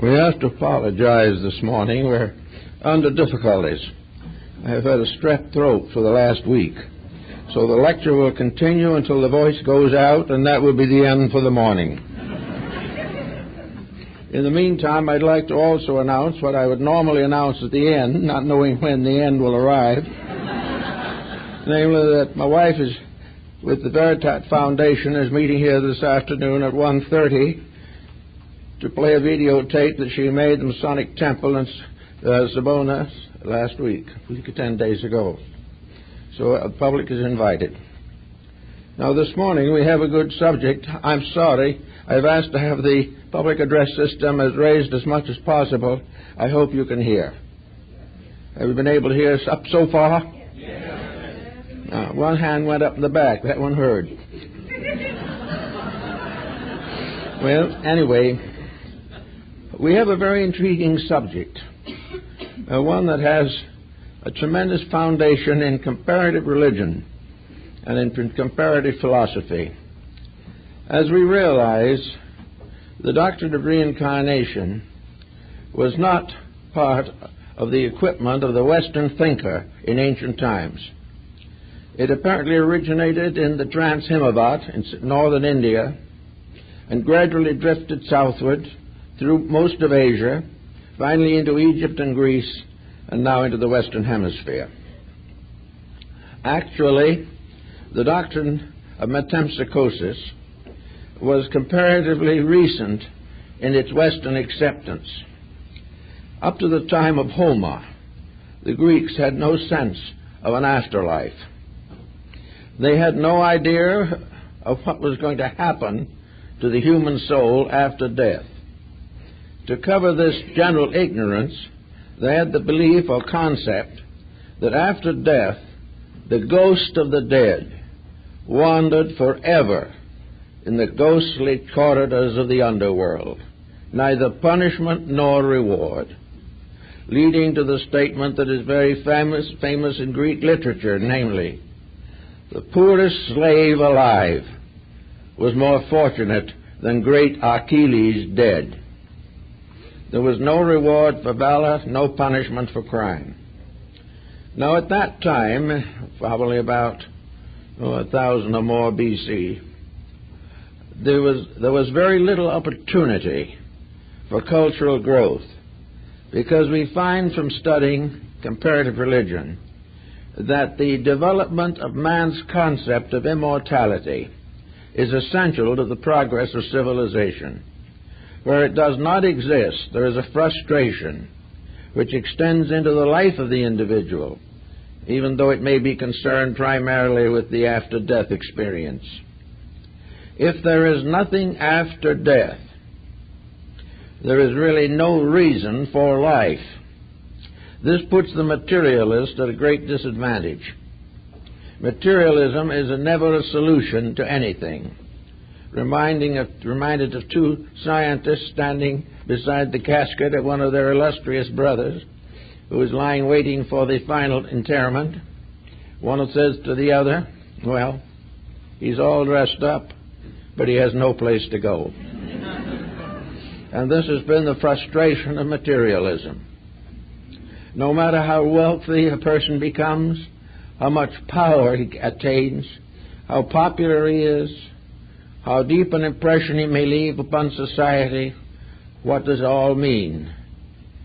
We have to apologize this morning. We're under difficulties. I have had a strep throat for the last week. So the lecture will continue until the voice goes out, and that will be the end for the morning. In the meantime, I'd like to also announce what I would normally announce at the end, not knowing when the end will arrive. Namely, that my wife is with the Veritat Foundation is meeting here this afternoon at 1:30 to play a videotape that she made in Masonic Temple in Sabona last week, 10 days ago. So the public is invited. Now this morning we have a good subject. I'm sorry, I've asked to have the public address system as raised as much as possible. I hope you can hear. Have you been able to hear us up so far? Yes. One hand went up in the back. That one heard. Well, anyway, we have a very intriguing subject, one that has a tremendous foundation in comparative religion and in comparative philosophy. As we realize, the doctrine of reincarnation was not part of the equipment of the Western thinker in ancient times. It apparently originated in the Trans-Himavad in northern India and gradually drifted southward through most of Asia, finally into Egypt and Greece, and now into the Western Hemisphere. Actually, the doctrine of metempsychosis was comparatively recent in its Western acceptance. Up to the time of Homer, the Greeks had no sense of an afterlife. They had no idea of what was going to happen to the human soul after death. To cover this general ignorance, they had the belief or concept that after death, the ghost of the dead wandered forever in the ghostly corridors of the underworld, neither punishment nor reward, leading to the statement that is very famous in Greek literature, namely, the poorest slave alive was more fortunate than great Achilles dead. There was no reward for valor, no punishment for crime. Now at that time, probably about 1,000 or more BC, there was very little opportunity for cultural growth, because we find from studying comparative religion that the development of man's concept of immortality is essential to the progress of civilization. Where it does not exist, there is a frustration which extends into the life of the individual, even though it may be concerned primarily with the after-death experience. If there is nothing after death, there is really no reason for life. This puts the materialist at a great disadvantage. Materialism is never a solution to anything. Reminded of two scientists standing beside the casket of one of their illustrious brothers who was lying waiting for the final interment. One says to the other, well, he's all dressed up, but he has no place to go. And this has been the frustration of materialism. No matter how wealthy a person becomes, how much power he attains, how popular he is, how deep an impression he may leave upon society, what does it all mean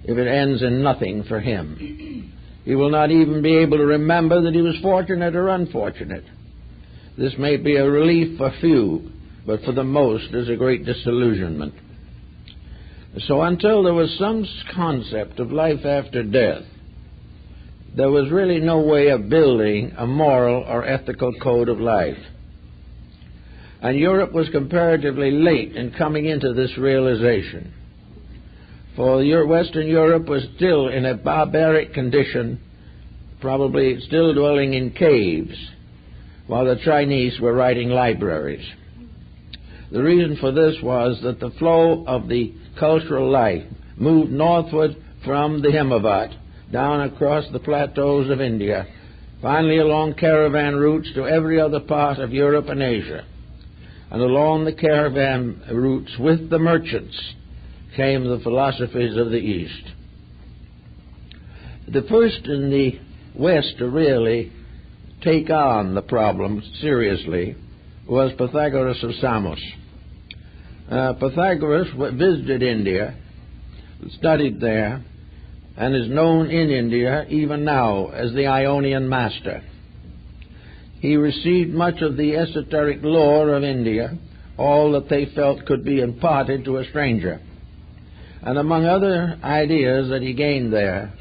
if it ends in nothing for him? He will not even be able to remember that he was fortunate or unfortunate. This may be a relief for few, but for the most is a great disillusionment. So until there was some concept of life after death, there was really no way of building a moral or ethical code of life. And Europe was comparatively late in coming into this realization. For Western Europe was still in a barbaric condition, probably still dwelling in caves, while the Chinese were writing libraries. The reason for this was that the flow of the cultural life moved northward from the Himavad, down across the plateaus of India, finally along caravan routes to every other part of Europe and Asia. And along the caravan routes with the merchants came the philosophies of the East. The first in the West to really take on the problem seriously was Pythagoras of Samos. Pythagoras visited India, studied there, and is known in India even now as the Ionian master. He received much of the esoteric lore of India, all that they felt could be imparted to a stranger. And among other ideas that he gained there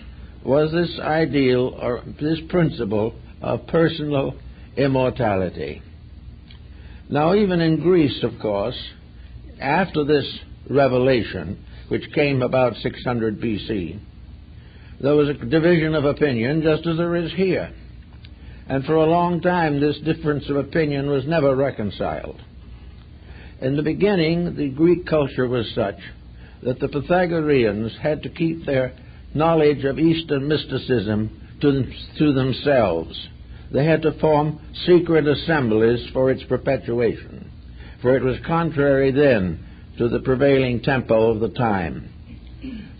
was this ideal, or this principle of personal immortality. Now, even in Greece, of course, after this revelation, which came about 600 BC, there was a division of opinion, just as there is here. And for a long time, this difference of opinion was never reconciled. In the beginning, the Greek culture was such that the Pythagoreans had to keep their knowledge of Eastern mysticism to themselves. They had to form secret assemblies for its perpetuation, for it was contrary then to the prevailing tempo of the time.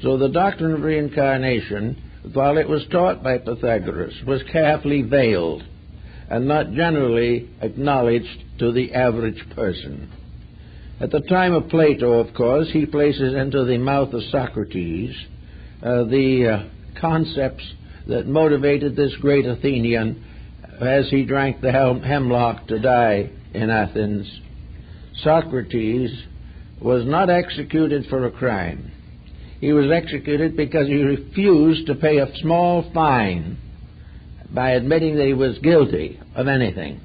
So the doctrine of reincarnation, while it was taught by Pythagoras, was carefully veiled and not generally acknowledged to the average person. At the time of Plato, of course, he places into the mouth of Socrates the concepts that motivated this great Athenian as he drank the hemlock to die in Athens. Socrates was not executed for a crime. He was executed because he refused to pay a small fine by admitting that he was guilty of anything.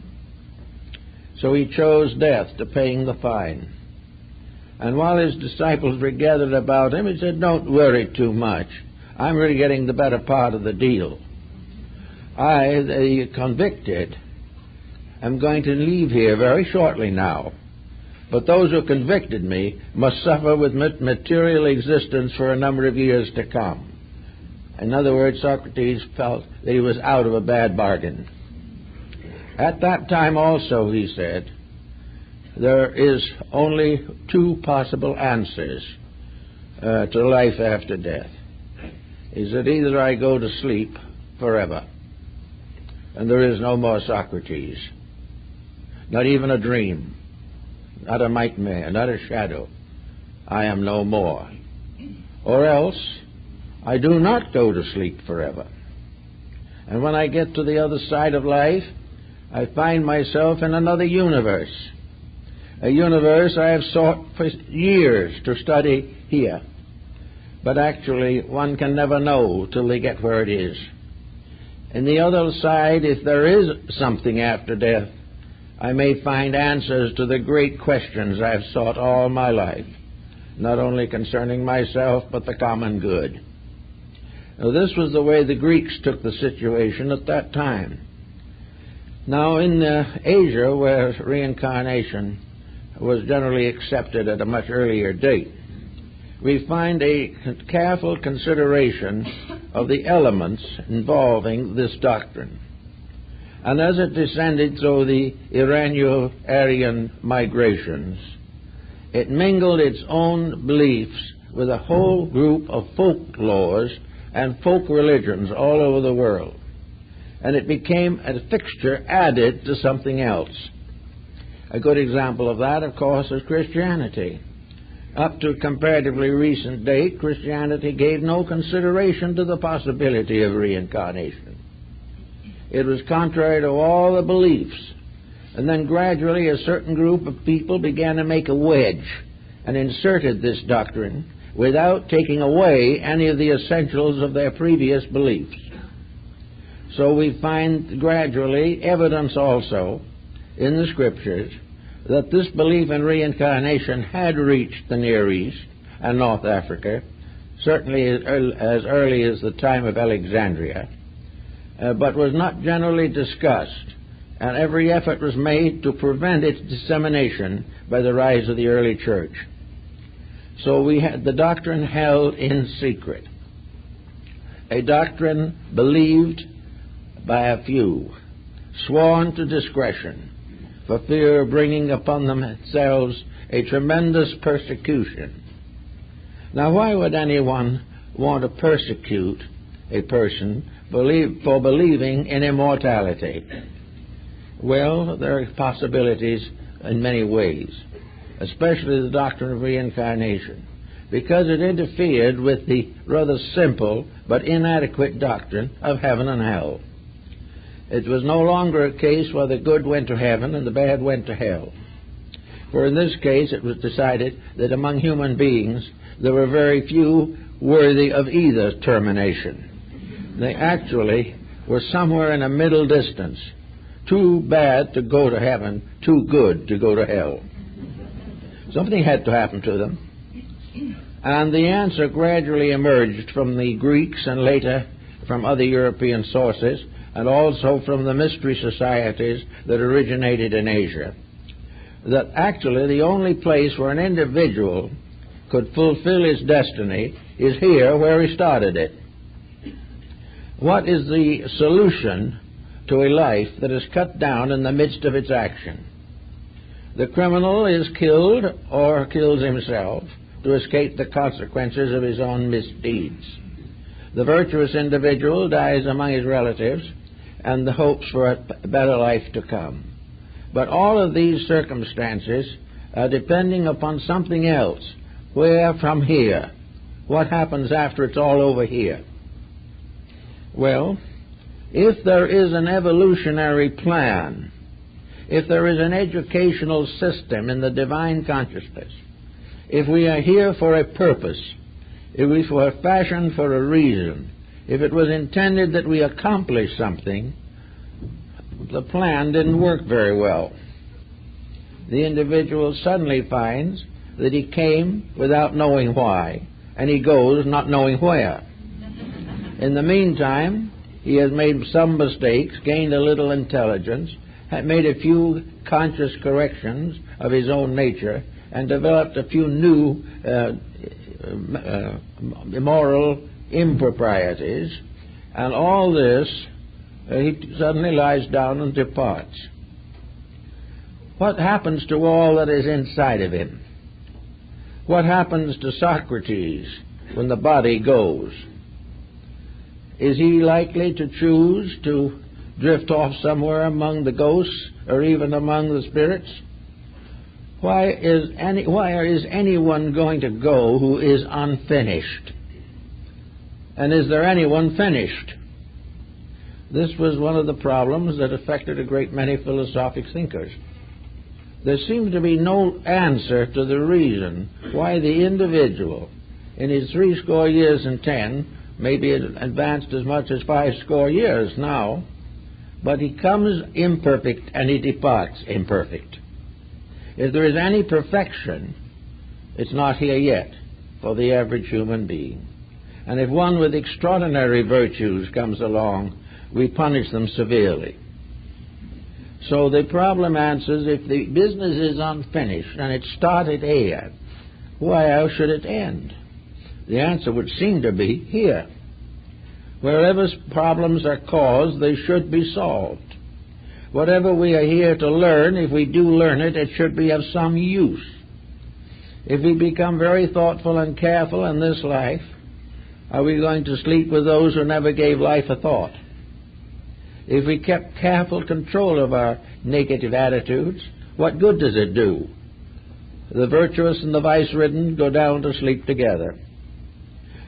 So he chose death to paying the fine. And while his disciples were gathered about him, he said, "Don't worry too much. I'm really getting the better part of the deal. I, the convicted, am going to leave here very shortly now. But those who convicted me must suffer with material existence for a number of years to come." In other words, Socrates felt that he was out of a bad bargain. At that time also, he said, there is only two possible answers to life after death. He said, either I go to sleep forever, and there is no more Socrates, not even a dream, not a nightmare, not a shadow. I am no more. Or else, I do not go to sleep forever. And when I get to the other side of life, I find myself in another universe, a universe I have sought for years to study here. But actually, one can never know till they get where it is. And the other side, if there is something after death, I may find answers to the great questions I have sought all my life, not only concerning myself, but the common good. Now, this was the way the Greeks took the situation at that time. Now, in Asia, where reincarnation was generally accepted at a much earlier date, we find a careful consideration of the elements involving this doctrine. And as it descended through the Iranian-Aryan migrations, it mingled its own beliefs with a whole group of folklores and folk religions all over the world. And it became a fixture added to something else. A good example of that, of course, is Christianity. Up to a comparatively recent date, Christianity gave no consideration to the possibility of reincarnation. It was contrary to all the beliefs. And then gradually a certain group of people began to make a wedge and inserted this doctrine without taking away any of the essentials of their previous beliefs. So we find gradually evidence also in the Scriptures that this belief in reincarnation had reached the Near East and North Africa, certainly as early as the time of Alexandria, but was not generally discussed, and every effort was made to prevent its dissemination by the rise of the early church. So we had the doctrine held in secret, a doctrine believed by a few, sworn to discretion, for fear of bringing upon themselves a tremendous persecution. Now, why would anyone want to persecute a person for believing in immortality? Well, there are possibilities in many ways, especially the doctrine of reincarnation, because it interfered with the rather simple but inadequate doctrine of heaven and hell. It was no longer a case where the good went to heaven and the bad went to hell. For in this case it was decided that among human beings there were very few worthy of either termination. They actually were somewhere in a middle distance, too bad to go to heaven, too good to go to hell. Something had to happen to them. And the answer gradually emerged from the Greeks and later from other European sources, and also from the mystery societies that originated in Asia, that actually the only place where an individual could fulfill his destiny is here where he started it. What is the solution to a life that is cut down in the midst of its action? The criminal is killed or kills himself to escape the consequences of his own misdeeds. The virtuous individual dies among his relatives and the hopes for a better life to come. But all of these circumstances are depending upon something else. Where from here? What happens after it's all over here? Well, if there is an evolutionary plan, if there is an educational system in the divine consciousness, if we are here for a purpose, if we were fashioned for a reason, if it was intended that we accomplish something, the plan didn't work very well. The individual suddenly finds that he came without knowing why, and he goes not knowing where. In the meantime, he has made some mistakes, gained a little intelligence, had made a few conscious corrections of his own nature, and developed a few new immoral improprieties, and all this, he suddenly lies down and departs. What happens to all that is inside of him? What happens to Socrates when the body goes? Is he likely to choose to drift off somewhere among the ghosts or even among the spirits? Why is anyone going to go who is unfinished? And is there anyone finished? This was one of the problems that affected a great many philosophic thinkers. There seemed to be no answer to the reason why the individual, in his 60 years and 10, maybe advanced as much as 50 years now, but he comes imperfect and he departs imperfect. If there is any perfection, it's not here yet for the average human being. And if one with extraordinary virtues comes along, we punish them severely. So the problem answers, if the business is unfinished and it started here, why else should it end? The answer would seem to be here. Wherever problems are caused, they should be solved. Whatever we are here to learn, if we do learn it, it should be of some use. If we become very thoughtful and careful in this life, are we going to sleep with those who never gave life a thought? If we kept careful control of our negative attitudes, what good does it do? The virtuous and the vice-ridden go down to sleep together.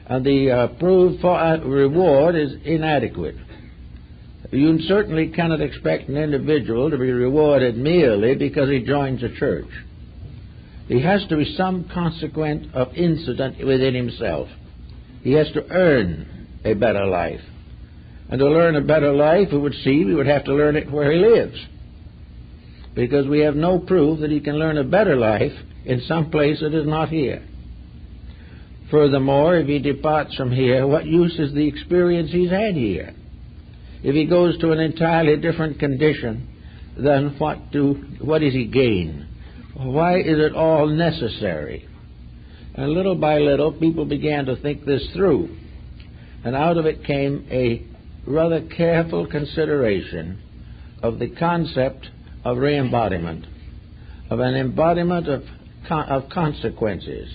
And the approved reward is inadequate. You certainly cannot expect an individual to be rewarded merely because he joins a church. There has to be some consequent of incident within himself. He has to earn a better life. And to learn a better life, it would seem, we would have to learn it where he lives. Because we have no proof that he can learn a better life in some place that is not here. Furthermore, if he departs from here, what use is the experience he's had here? If he goes to an entirely different condition, then what does he gain? Why is it all necessary? And little by little, people began to think this through. And out of it came a rather careful consideration of the concept of re-embodiment, of an embodiment of consequences,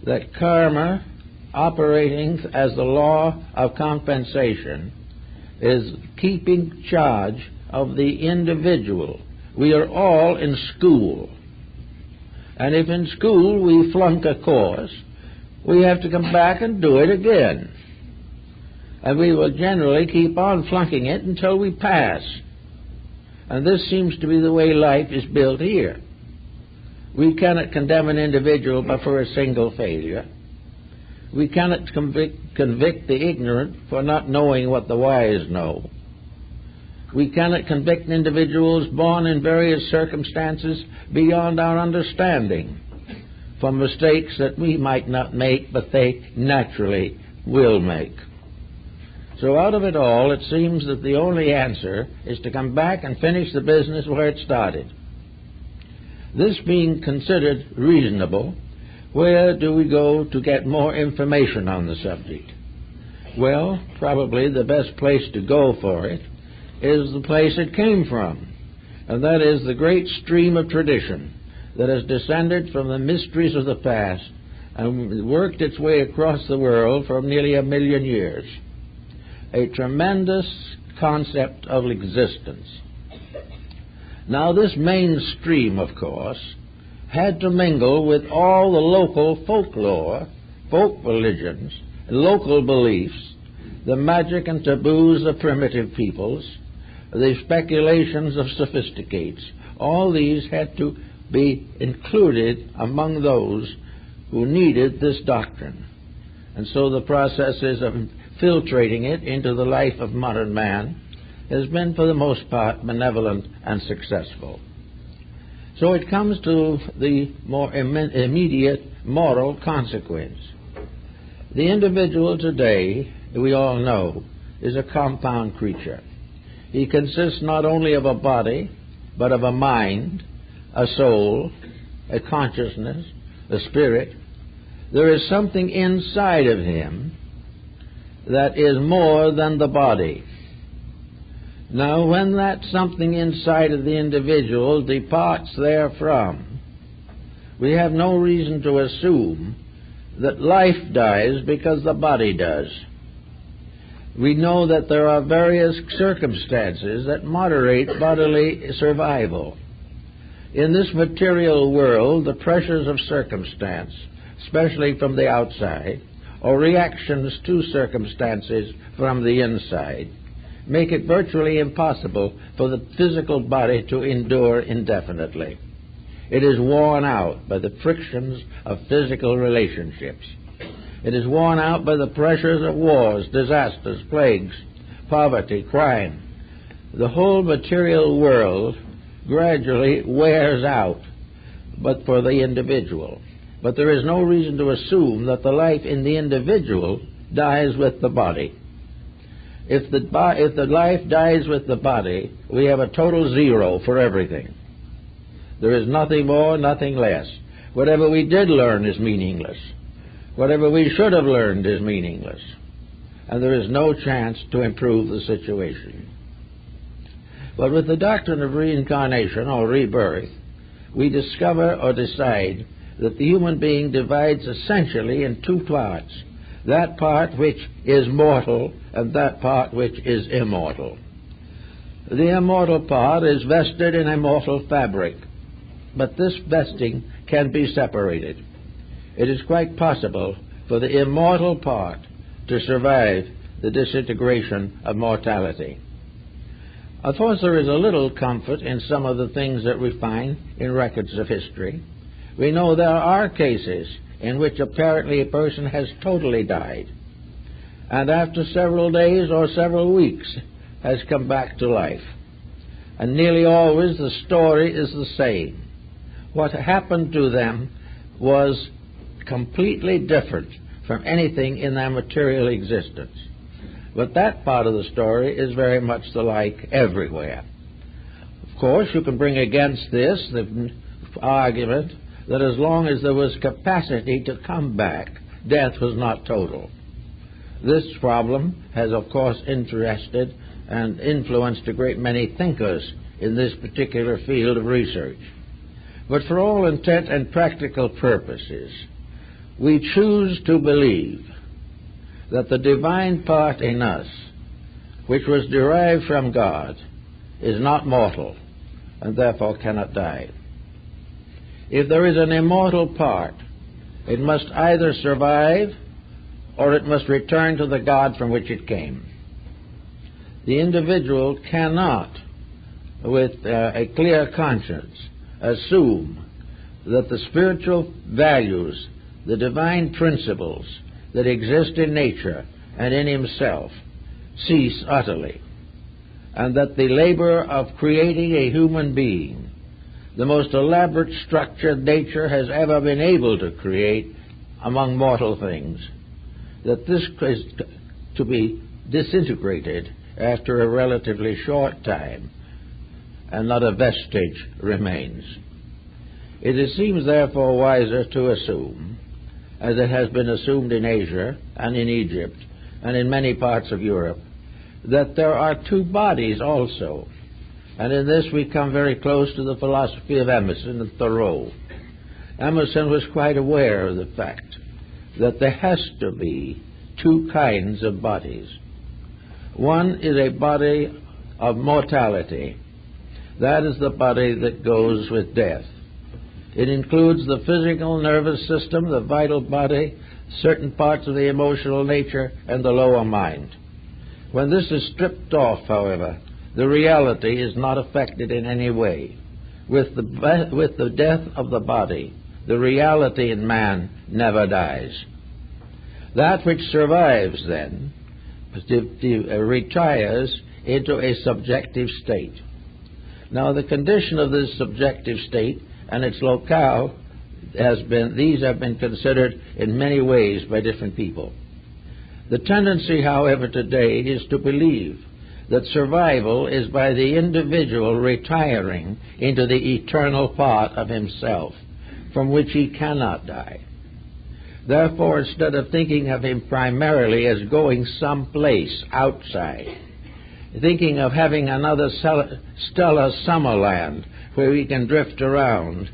that karma, operating as the law of compensation, is keeping charge of the individual. We are all in school. And if in school we flunk a course, we have to come back and do it again. And we will generally keep on flunking it until we pass. And this seems to be the way life is built here. We cannot condemn an individual but for a single failure. We cannot convict the ignorant for not knowing what the wise know. We cannot convict individuals born in various circumstances beyond our understanding for mistakes that we might not make, but they naturally will make. So out of it all, it seems that the only answer is to come back and finish the business where it started. This being considered reasonable, where do we go to get more information on the subject? Well, probably the best place to go for it is the place it came from, and that is the great stream of tradition that has descended from the mysteries of the past and worked its way across the world for nearly 1 million years. A tremendous concept of existence. Now, this mainstream, of course, had to mingle with all the local folklore, folk religions, local beliefs, the magic and taboos of primitive peoples, the speculations of sophisticates. All these had to be included among those who needed this doctrine. And so the processes of filtrating it into the life of modern man has been, for the most part, benevolent and successful. So it comes to the more immediate moral consequence. The individual today, we all know, is a compound creature. He consists not only of a body, but of a mind, a soul, a consciousness, a spirit. There is something inside of him that is more than the body. Now, when that something inside of the individual departs therefrom, we have no reason to assume that life dies because the body does. We know that there are various circumstances that moderate bodily survival. In this material world, the pressures of circumstance, especially from the outside, or reactions to circumstances from the inside, make it virtually impossible for the physical body to endure indefinitely. It is worn out by the frictions of physical relationships. It is worn out by the pressures of wars, disasters, plagues, poverty, crime. The whole material world gradually wears out, but for the individual. But there is no reason to assume that the life in the individual dies with the body. If the life dies with the body, we have a total zero for everything. There is nothing more, nothing less. Whatever we did learn is meaningless. Whatever we should have learned is meaningless. And there is no chance to improve the situation. But with the doctrine of reincarnation or rebirth, we discover or decide that the human being divides essentially in two parts. That part which is mortal and that part which is immortal. The immortal part is vested in a mortal fabric, but this vesting can be separated. It is quite possible for the immortal part to survive the disintegration of mortality. Of course, there is a little comfort in some of the things that we find in records of history. We know there are cases in which apparently a person has totally died, and after several days or several weeks has come back to life. And nearly always the story is the same. What happened to them was completely different from anything in their material existence. But that part of the story is very much the like everywhere. Of course, you can bring against this the argument that as long as there was capacity to come back, death was not total. This problem has, of course, interested and influenced a great many thinkers in this particular field of research. But for all intent and practical purposes, we choose to believe that the divine part in us, which was derived from God, is not mortal and therefore cannot die. If there is an immortal part, it must either survive or it must return to the God from which it came. The individual cannot, with a clear conscience, assume that the spiritual values, the divine principles that exist in nature and in himself cease utterly, and that the labor of creating a human being, the most elaborate structure nature has ever been able to create among mortal things, that this is to be disintegrated after a relatively short time, and not a vestige remains. It seems therefore wiser to assume, as it has been assumed in Asia and in Egypt and in many parts of Europe, that there are two bodies also. And in this we come very close to the philosophy of Emerson and Thoreau. Emerson was quite aware of the fact that there has to be two kinds of bodies. One is a body of mortality. That is the body that goes with death. It includes the physical nervous system, the vital body, certain parts of the emotional nature, and the lower mind. When this is stripped off, however, the reality is not affected in any way. With the death of the body, the reality in man never dies. That which survives, then, retires into a subjective state. Now, the condition of this subjective state and its locale these have been considered in many ways by different people. The tendency, however, today is to believe that survival is by the individual retiring into the eternal part of himself, from which he cannot die. Therefore, instead of thinking of him primarily as going someplace outside, thinking of having another stellar summerland where he can drift around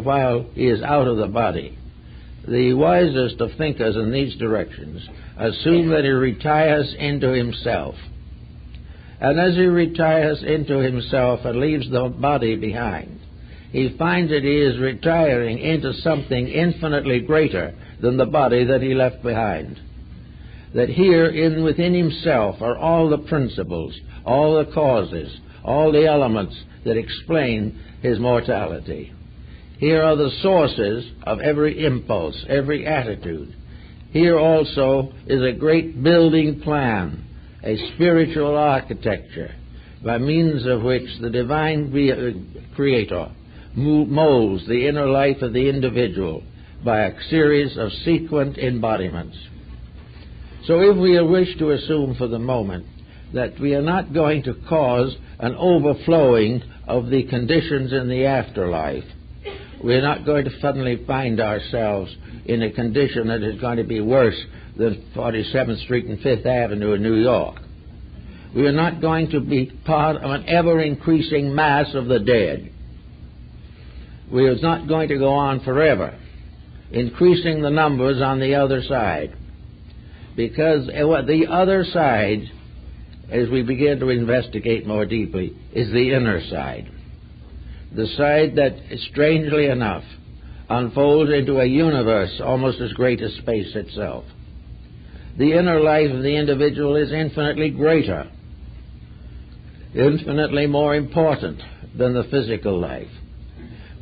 while he is out of the body, the wisest of thinkers in these directions assume that he retires into himself. And as he retires into himself and leaves the body behind, he finds that he is retiring into something infinitely greater than the body that he left behind. That here within himself are all the principles, all the causes, all the elements that explain his mortality. Here are the sources of every impulse, every attitude. Here also is a great building plan, a spiritual architecture, by means of which the divine Creator molds the inner life of the individual by a series of sequent embodiments. So if we wish to assume for the moment that we are not going to cause an overflowing of the conditions in the afterlife, we're not going to suddenly find ourselves in a condition that is going to be worse than 47th Street and 5th Avenue in New York. We are not going to be part of an ever-increasing mass of the dead. We are not going to go on forever, increasing the numbers on the other side. Because the other side, as we begin to investigate more deeply, is the inner side. The side that, strangely enough, unfolds into a universe almost as great as space itself. The inner life of the individual is infinitely greater, infinitely more important than the physical life.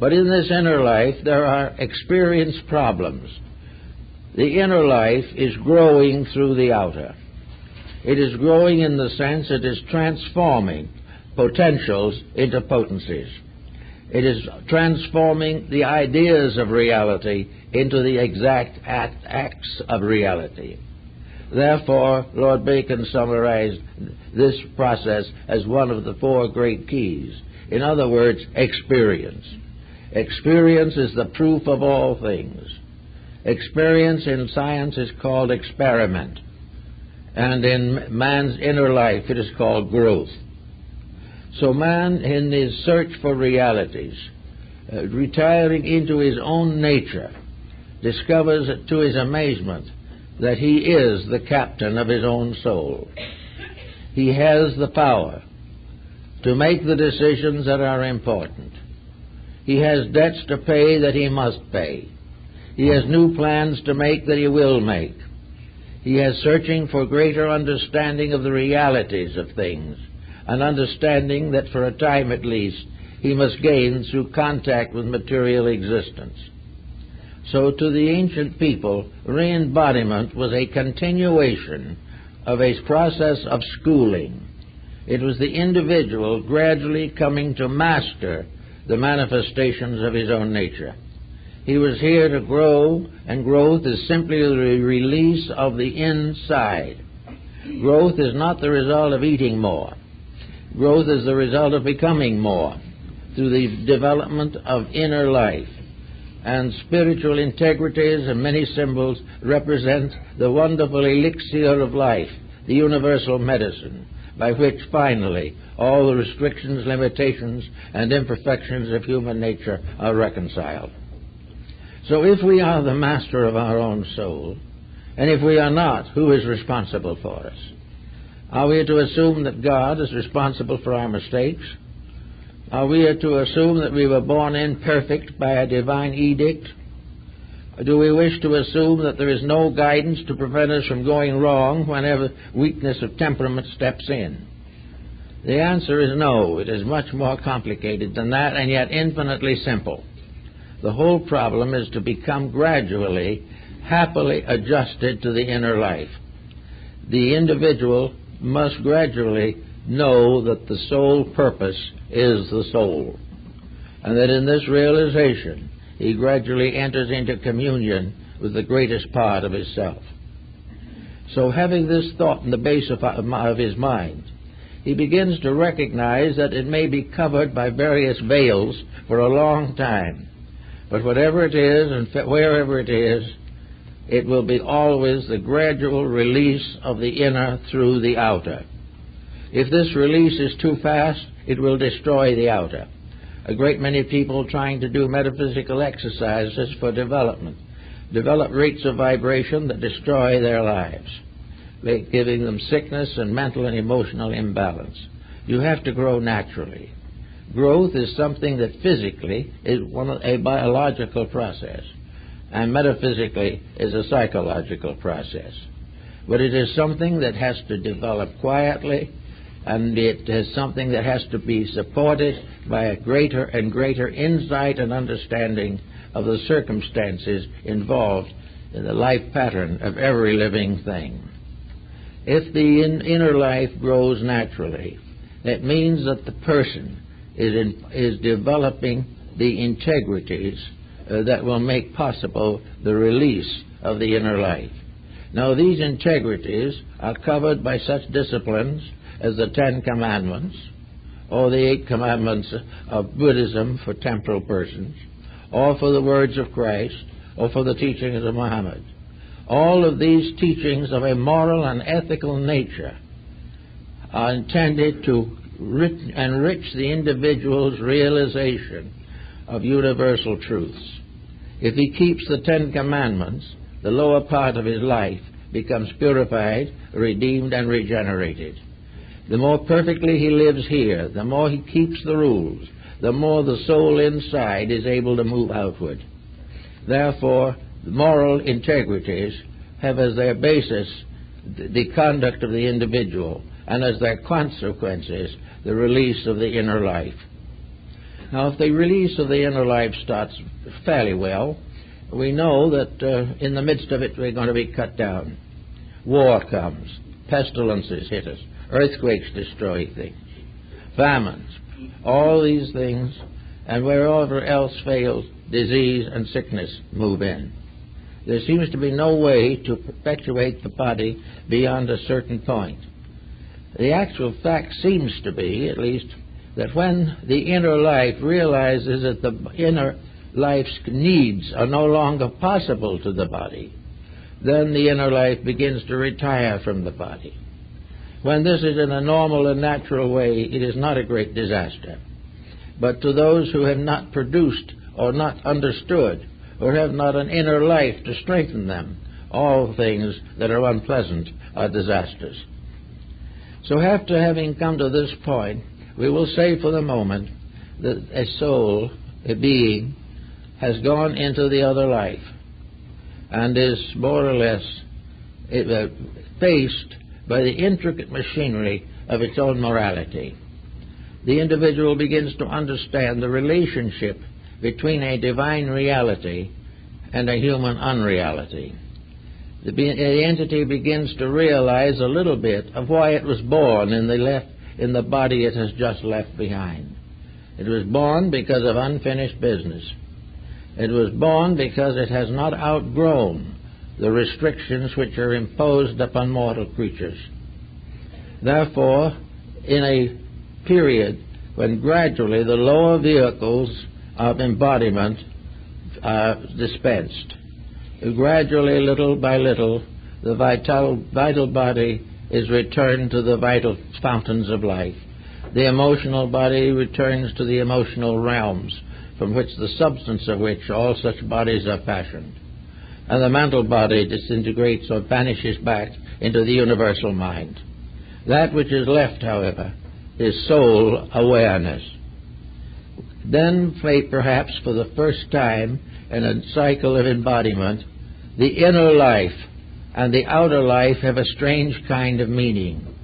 But in this inner life, there are experience problems. The inner life is growing through the outer. It is growing in the sense it is transforming potentials into potencies. It is transforming the ideas of reality into the exact acts of reality. Therefore, Lord Bacon summarized this process as one of the four great keys. In other words, experience. Experience is the proof of all things. Experience in science is called experiment, and in man's inner life it is called growth. So man, in his search for realities, retiring into his own nature, discovers to his amazement that he is the captain of his own soul. He has the power to make the decisions that are important. He has debts to pay that he must pay. He has new plans to make that he will make. He is searching for greater understanding of the realities of things, an understanding that for a time at least he must gain through contact with material existence. So to the ancient people, re-embodiment was a continuation of a process of schooling. It was the individual gradually coming to master the manifestations of his own nature. He was here to grow, and growth is simply the release of the inside. Growth is not the result of eating more. Growth is the result of becoming more through the development of inner life. And spiritual integrities and many symbols represent the wonderful elixir of life, the universal medicine, by which finally all the restrictions, limitations, and imperfections of human nature are reconciled. So if we are the master of our own soul, and if we are not, who is responsible for us? Are we to assume that God is responsible for our mistakes? Are we to assume that we were born imperfect by a divine edict? Do we wish to assume that there is no guidance to prevent us from going wrong whenever weakness of temperament steps in? The answer is no. It is much more complicated than that, and yet infinitely simple. The whole problem is to become gradually, happily adjusted to the inner life. The individual must gradually know that the sole purpose is the soul, and that in this realization he gradually enters into communion with the greatest part of his self. So having this thought in the base of his mind, he begins to recognize that it may be covered by various veils for a long time, but whatever it is and wherever it is, it will be always the gradual release of the inner through the outer. If this release is too fast, it will destroy the outer. A great many people trying to do metaphysical exercises for development develop rates of vibration that destroy their lives, giving them sickness and mental and emotional imbalance. You have to grow naturally. Growth is something that physically is a biological process, and metaphysically is a psychological process. But it is something that has to develop quietly, and it is something that has to be supported by a greater and greater insight and understanding of the circumstances involved in the life pattern of every living thing. If the inner life grows naturally, that means that the person is developing the integrities that will make possible the release of the inner life. Now, these integrities are covered by such disciplines as the Ten Commandments, or the 8 Commandments of Buddhism for temporal persons, or for the words of Christ, or for the teachings of Muhammad. All of these teachings of a moral and ethical nature are intended to enrich the individual's realization of universal truths. If he keeps the 10 Commandments, the lower part of his life becomes purified, redeemed, and regenerated. The more perfectly he lives here, the more he keeps the rules, the more the soul inside is able to move outward. Therefore, moral integrities have as their basis the conduct of the individual, and as their consequences, the release of the inner life. Now, if the release of the inner life starts fairly well, we know that in the midst of it we're going to be cut down. War comes, pestilences hit us, earthquakes destroy things, famines, all these things, and wherever else fails, disease and sickness move in. There seems to be no way to perpetuate the body beyond a certain point. The actual fact seems to be, at least, that when the inner life realizes that the inner life's needs are no longer possible to the body, then the inner life begins to retire from the body. When this is in a normal and natural way, it is not a great disaster. But to those who have not produced or not understood or have not an inner life to strengthen them. All things that are unpleasant are disasters. So after having come to this point, we will say for the moment that a soul, a being, has gone into the other life and is more or less faced by the intricate machinery of its own morality. The individual begins to understand the relationship between a divine reality and a human unreality. The entity begins to realize a little bit of why it was born in the body it has just left behind. It was born because of unfinished business. It was born because it has not outgrown the restrictions which are imposed upon mortal creatures. Therefore, in a period when gradually the lower vehicles of embodiment are dispensed, gradually, little by little, the vital body is returned to the vital fountains of life. The emotional body returns to the emotional realms from which the substance of which all such bodies are fashioned. And the mental body disintegrates or vanishes back into the universal mind. That which is left, however, is soul awareness. Then, perhaps for the first time in a cycle of embodiment, the inner life and the outer life have a strange kind of meaning.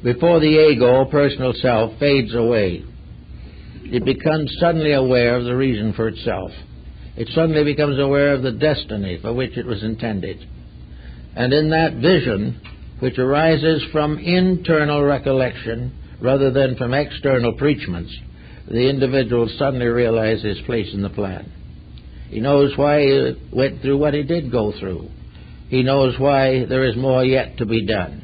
Before the ego, personal self, fades away, it becomes suddenly aware of the reason for itself. It suddenly becomes aware of the destiny for which it was intended. And in that vision, which arises from internal recollection rather than from external preachments, the individual suddenly realizes his place in the plan. He knows why he went through what he did go through. He knows why there is more yet to be done.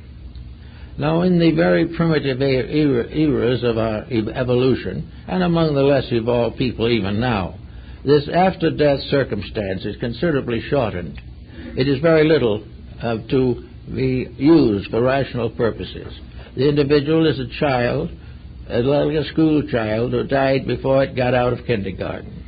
Now, in the very primitive eras of our evolution, and among the less evolved people even now, this after-death circumstance is considerably shortened. It is very little to be used for rational purposes. The individual is a child, like a school child who died before it got out of kindergarten.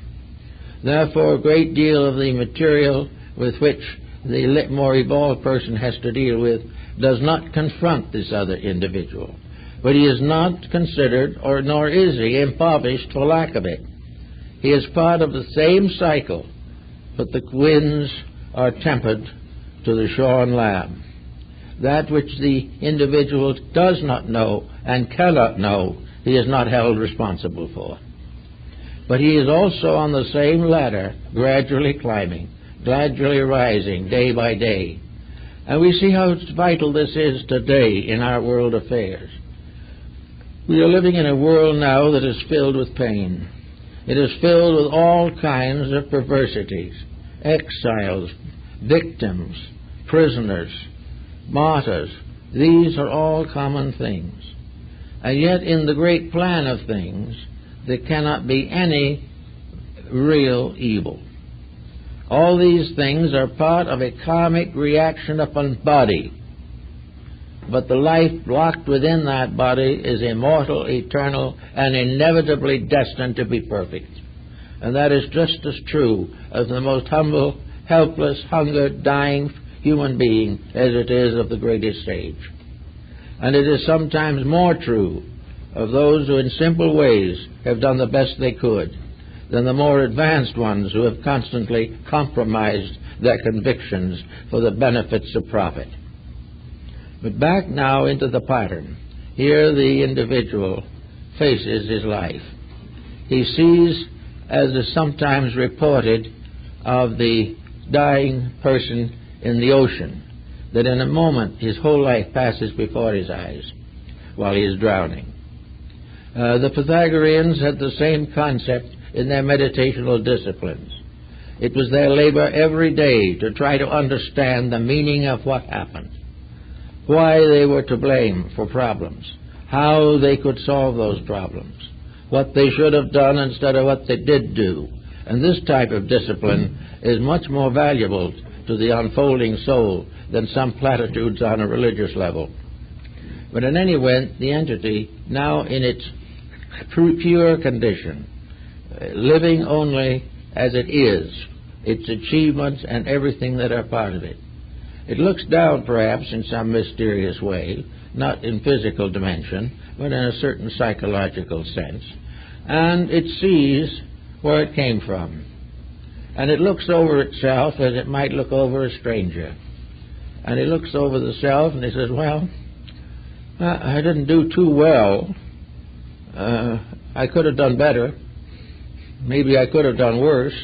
Therefore, a great deal of the material with which the more evolved person has to deal with does not confront this other individual. But he is not considered, nor is he impoverished for lack of it. He is part of the same cycle, but the winds are tempered to the shorn lamb. That which the individual does not know and cannot know, he is not held responsible for. But he is also on the same ladder, gradually climbing, gradually rising day by day. And we see how vital this is today in our world affairs. We are living in a world now that is filled with pain. It is filled with all kinds of perversities, exiles, victims, prisoners, martyrs. These are all common things. And yet in the great plan of things, there cannot be any real evil. All these things are part of a karmic reaction upon body. But the life locked within that body is immortal, eternal, and inevitably destined to be perfect. And that is just as true of the most humble, helpless, hungered, dying human being as it is of the greatest sage. And it is sometimes more true of those who in simple ways have done the best they could than the more advanced ones who have constantly compromised their convictions for the benefits of profit. But back now into the pattern. Here the individual faces his life. He sees, as is sometimes reported of the dying person in the ocean, that in a moment his whole life passes before his eyes while he is drowning. The Pythagoreans had the same concept in their meditational disciplines. It was their labor every day to try to understand the meaning of what happened, why they were to blame for problems, how they could solve those problems, what they should have done instead of what they did do. And this type of discipline is much more valuable to the unfolding soul than some platitudes on a religious level. But in any event, the entity, now in its pure condition, living only as it is, its achievements, and everything that are part of it. It looks down, perhaps, in some mysterious way, not in physical dimension, but in a certain psychological sense, and it sees where it came from. And it looks over itself as it might look over a stranger. And it looks over the self and it says, well, I didn't do too well. I could have done better. Maybe I could have done worse.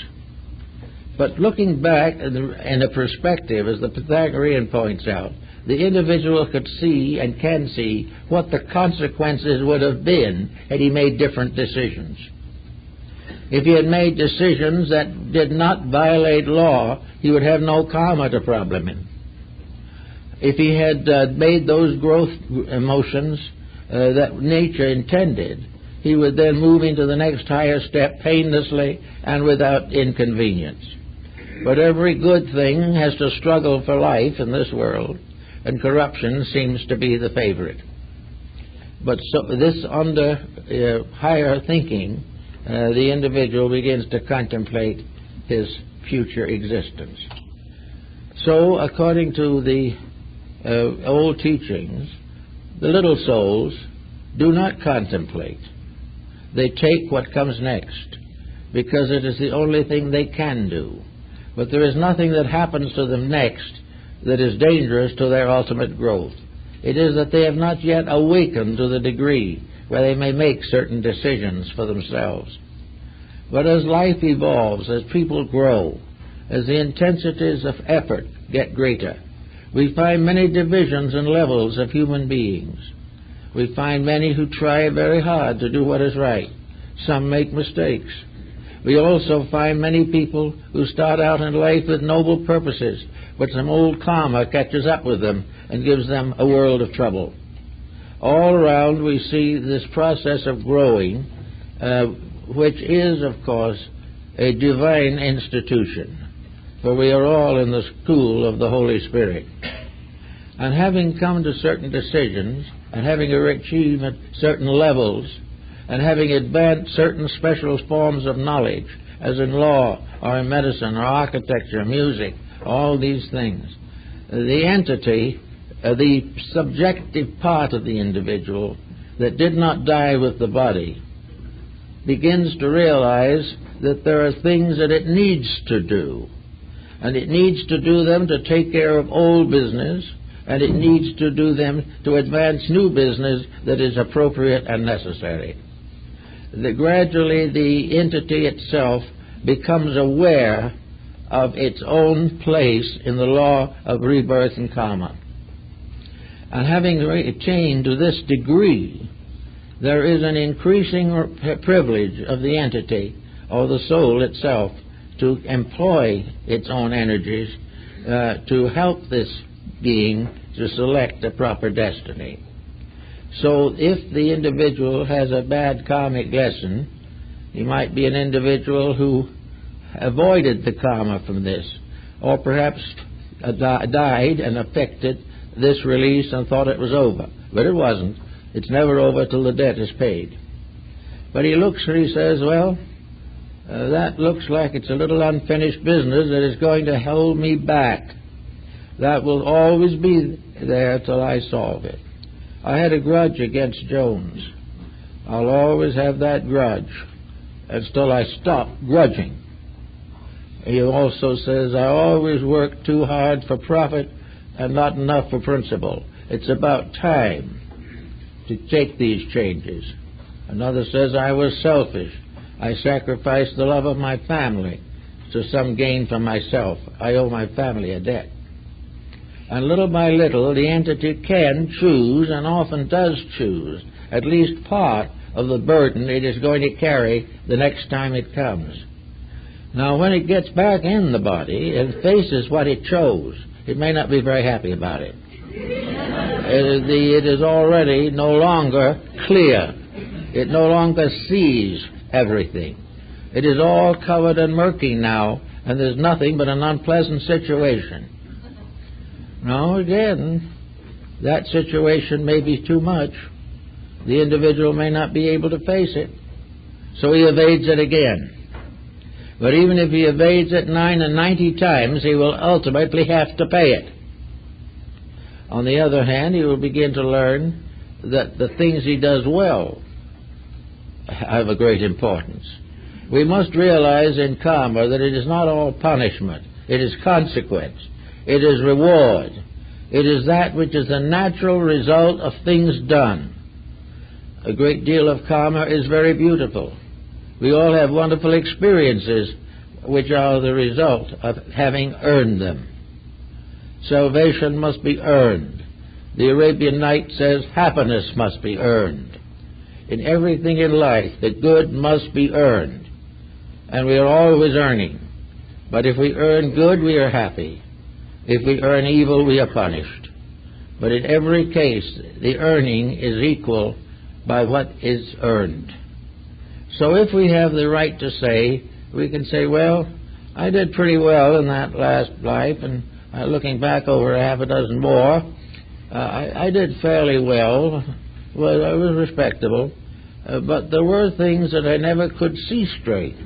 But looking back in a perspective, as the Pythagorean points out, the individual could see and can see what the consequences would have been had he made different decisions. If he had made decisions that did not violate law, he would have no karma to problem him. If he had made those growth emotions that nature intended, he would then move into the next higher step painlessly and without inconvenience. But every good thing has to struggle for life in this world, and corruption seems to be the favorite. But so this under higher thinking, the individual begins to contemplate his future existence. So, according to the old teachings, the little souls do not contemplate. They take what comes next, because it is the only thing they can do. But there is nothing that happens to them next that is dangerous to their ultimate growth. It is that they have not yet awakened to the degree where they may make certain decisions for themselves. But as life evolves, as people grow, as the intensities of effort get greater, we find many divisions and levels of human beings. We find many who try very hard to do what is right. Some make mistakes. We also find many people who start out in life with noble purposes, but some old karma catches up with them and gives them a world of trouble. All around we see this process of growing, which is, of course, a divine institution, for we are all in the school of the Holy Spirit. And having come to certain decisions, and having achieved at certain levels, and having advanced certain special forms of knowledge, as in law, or in medicine, or architecture, music, all these things, the entity, the subjective part of the individual that did not die with the body, begins to realize that there are things that it needs to do. And it needs to do them to take care of old business, and it needs to do them to advance new business that is appropriate and necessary. Gradually, the entity itself becomes aware of its own place in the law of rebirth and karma. And having attained to this degree, there is an increasing privilege of the entity, or the soul itself, to employ its own energies to help this being to select a proper destiny. So if the individual has a bad karmic lesson, he might be an individual who avoided the karma from this, or perhaps died and affected this release and thought it was over. But it wasn't. It's never over till the debt is paid. But he looks and he says, well, that looks like it's a little unfinished business that is going to hold me back. That will always be there till I solve it. I had a grudge against Jones. I'll always have that grudge until I stop grudging. He also says, I always work too hard for profit and not enough for principle. It's about time to take these changes. Another says, I was selfish. I sacrificed the love of my family to some gain for myself. I owe my family a debt. And little by little, the entity can choose, and often does choose, at least part of the burden it is going to carry the next time it comes. Now, when it gets back in the body and faces what it chose, it may not be very happy about it. It is already no longer clear. It no longer sees everything. It is all covered and murky now, and there's nothing but an unpleasant situation. Now, again, that situation may be too much. The individual may not be able to face it, so he evades it again. But even if he evades it 99 times, he will ultimately have to pay it. On the other hand, he will begin to learn that the things he does well have a great importance. We must realize in karma that it is not all punishment. It is consequence. It is reward. It is that which is the natural result of things done. A great deal of karma is very beautiful. We all have wonderful experiences which are the result of having earned them. Salvation must be earned. The Arabian Night says happiness must be earned. In everything in life, the good must be earned. And we are always earning. But if we earn good, we are happy. If we earn evil, we are punished. But in every case, the earning is equal by what is earned. So if we have the right to say, we can say, well, I did pretty well in that last life, and looking back over half a dozen more, I did fairly well. Well, I was respectable, but there were things that I never could see straight.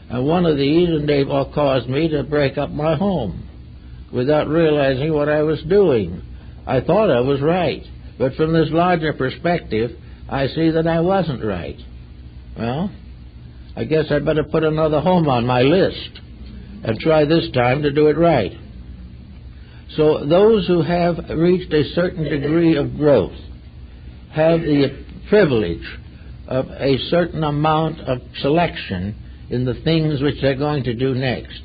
And one of these, and they all caused me to break up my home without realizing what I was doing. I thought I was right, but from this larger perspective, I see that I wasn't right. Well, I guess I'd better put another home on my list and try this time to do it right. So those who have reached a certain degree of growth have the privilege of a certain amount of selection in the things which they're going to do next.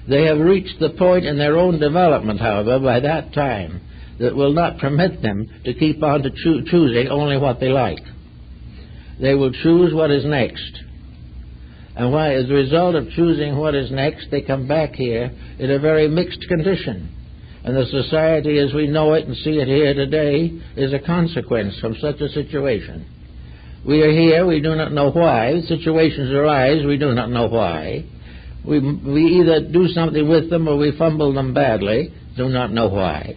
They have reached the point in their own development, however, by that time, that will not permit them to keep on to choosing only what they like. They will choose what is next. And why, as a result of choosing what is next, they come back here in a very mixed condition. And the society as we know it and see it here today is a consequence from such a situation. We are here, we do not know why. Situations arise, we do not know why. We either do something with them or we fumble them badly, do not know why.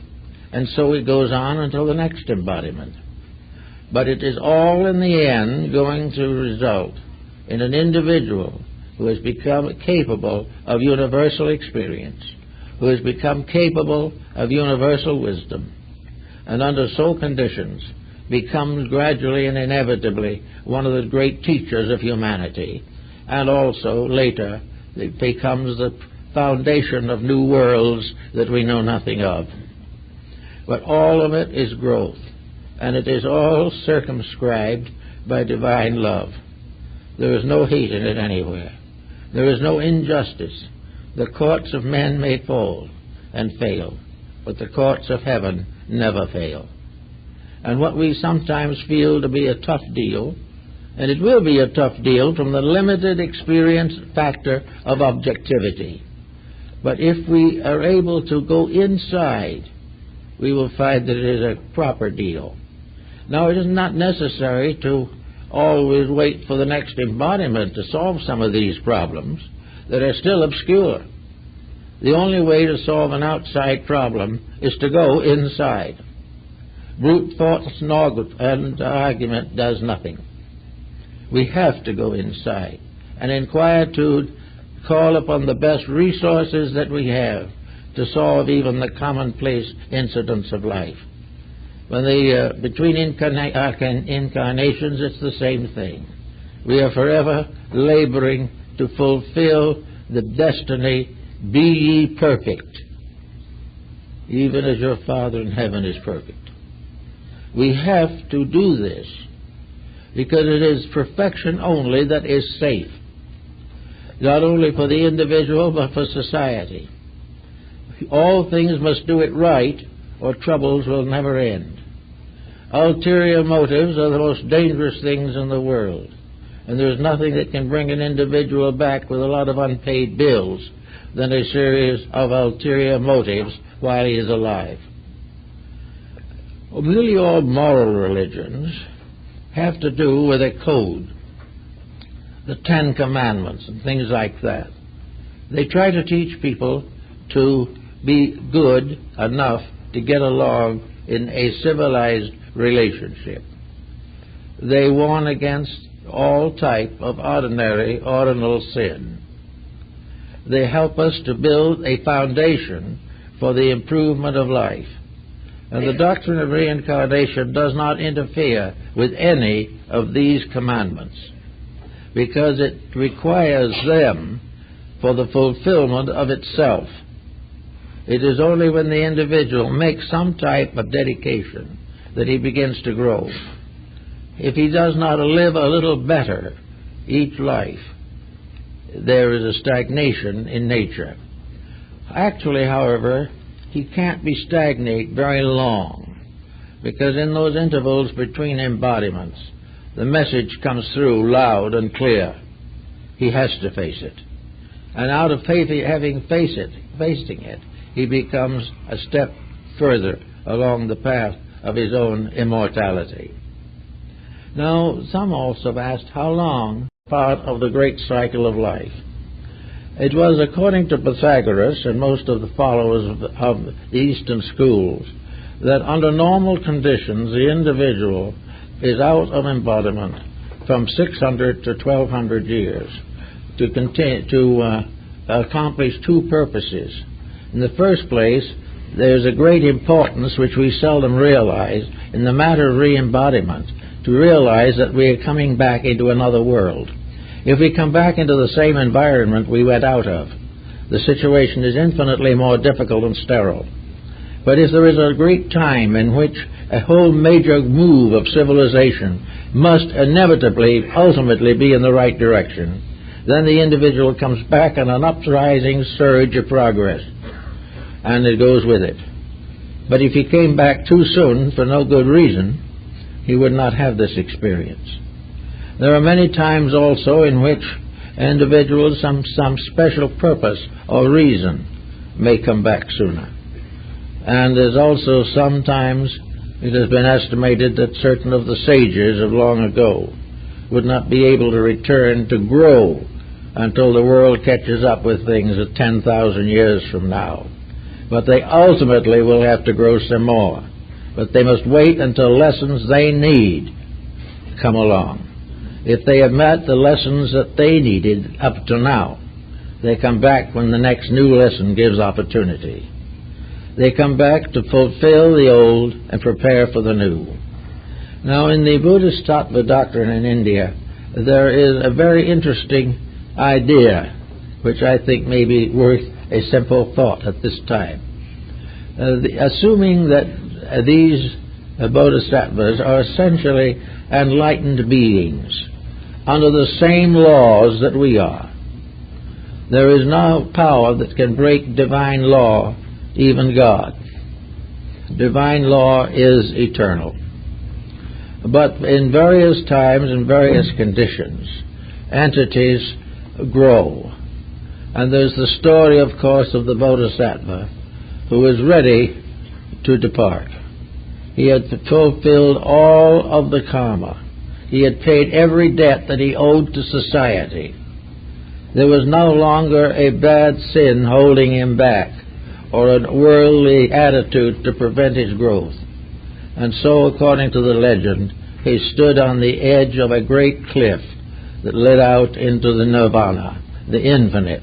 And so it goes on until the next embodiment. But it is all in the end going to result in an individual who has become capable of universal experience, who has become capable of universal wisdom, and under so conditions becomes gradually and inevitably one of the great teachers of humanity, and also later it becomes the foundation of new worlds that we know nothing of. But all of it is growth, and it is all circumscribed by divine love. There is no hate in it anywhere. There is no injustice. The courts of men may fall and fail, but the courts of heaven never fail. And what we sometimes feel to be a tough deal, and it will be a tough deal from the limited experience factor of objectivity. But if we are able to go inside, we will find that it is a proper deal. Now, it is not necessary to always wait for the next embodiment to solve some of these problems that are still obscure. The only way to solve an outside problem is to go inside. Brute thought and argument does nothing. We have to go inside and in quietude call upon the best resources that we have to solve even the commonplace incidents of life. When between incarnations, it's the same thing. We are forever laboring to fulfill the destiny, be ye perfect, even as your Father in heaven is perfect. We have to do this because it is perfection only that is safe, not only for the individual but for society. All things must do it right or troubles will never end. Ulterior motives are the most dangerous things in the world, and there's nothing that can bring an individual back with a lot of unpaid bills than a series of ulterior motives while he is alive. Well, nearly all moral religions have to do with a code, the Ten Commandments and things like that. They try to teach people to be good enough to get along in a civilized relationship. They warn against all type of ordinary, ordinal sin. they help us to build a foundation for the improvement of life. And the doctrine of reincarnation does not interfere with any of these commandments, because it requires them for the fulfillment of itself. It is only when the individual makes some type of dedication that he begins to grow. If he does not live a little better each life, there is a stagnation in nature. Actually, however, he can't be stagnate very long, because in those intervals between embodiments, the message comes through loud and clear. He has to face it. And out of having facing it, he becomes a step further along the path of his own immortality. Now, some also have asked how long part of the great cycle of life. It was, according to Pythagoras and most of the followers of the Eastern schools, that under normal conditions the individual is out of embodiment from 600 to 1200 years to accomplish two purposes. In the first place, there's a great importance which we seldom realize in the matter of re-embodiment, to realize that we are coming back into another world. If we come back into the same environment we went out of, the situation is infinitely more difficult and sterile. But if there is a great time in which a whole major move of civilization must inevitably, ultimately be in the right direction, then the individual comes back on an uprising surge of progress, and it goes with it. But if he came back too soon for no good reason, he would not have this experience. There are many times also in which individuals, some special purpose or reason, may come back sooner. And there's also sometimes it has been estimated that certain of the sages of long ago would not be able to return to grow until the world catches up with things at 10,000 years from now. But they ultimately will have to grow some more. But they must wait until lessons they need come along. If they have met the lessons that they needed up to now, they come back when the next new lesson gives opportunity. They come back to fulfill the old and prepare for the new. Now, in the Buddhist Tattva doctrine in India, there is a very interesting idea which I think may be worth a simple thought at this time. Assuming that these bodhisattvas are essentially enlightened beings under the same laws that we are. There is no power that can break divine law, even God. Divine law is eternal. But in various times and various conditions, entities grow. And there's the story, of course, of the bodhisattva who is ready to depart. He had fulfilled all of the karma. He had paid every debt that he owed to society. There was no longer a bad sin holding him back or a worldly attitude to prevent his growth. And so, according to the legend, he stood on the edge of a great cliff that led out into the nirvana, the infinite,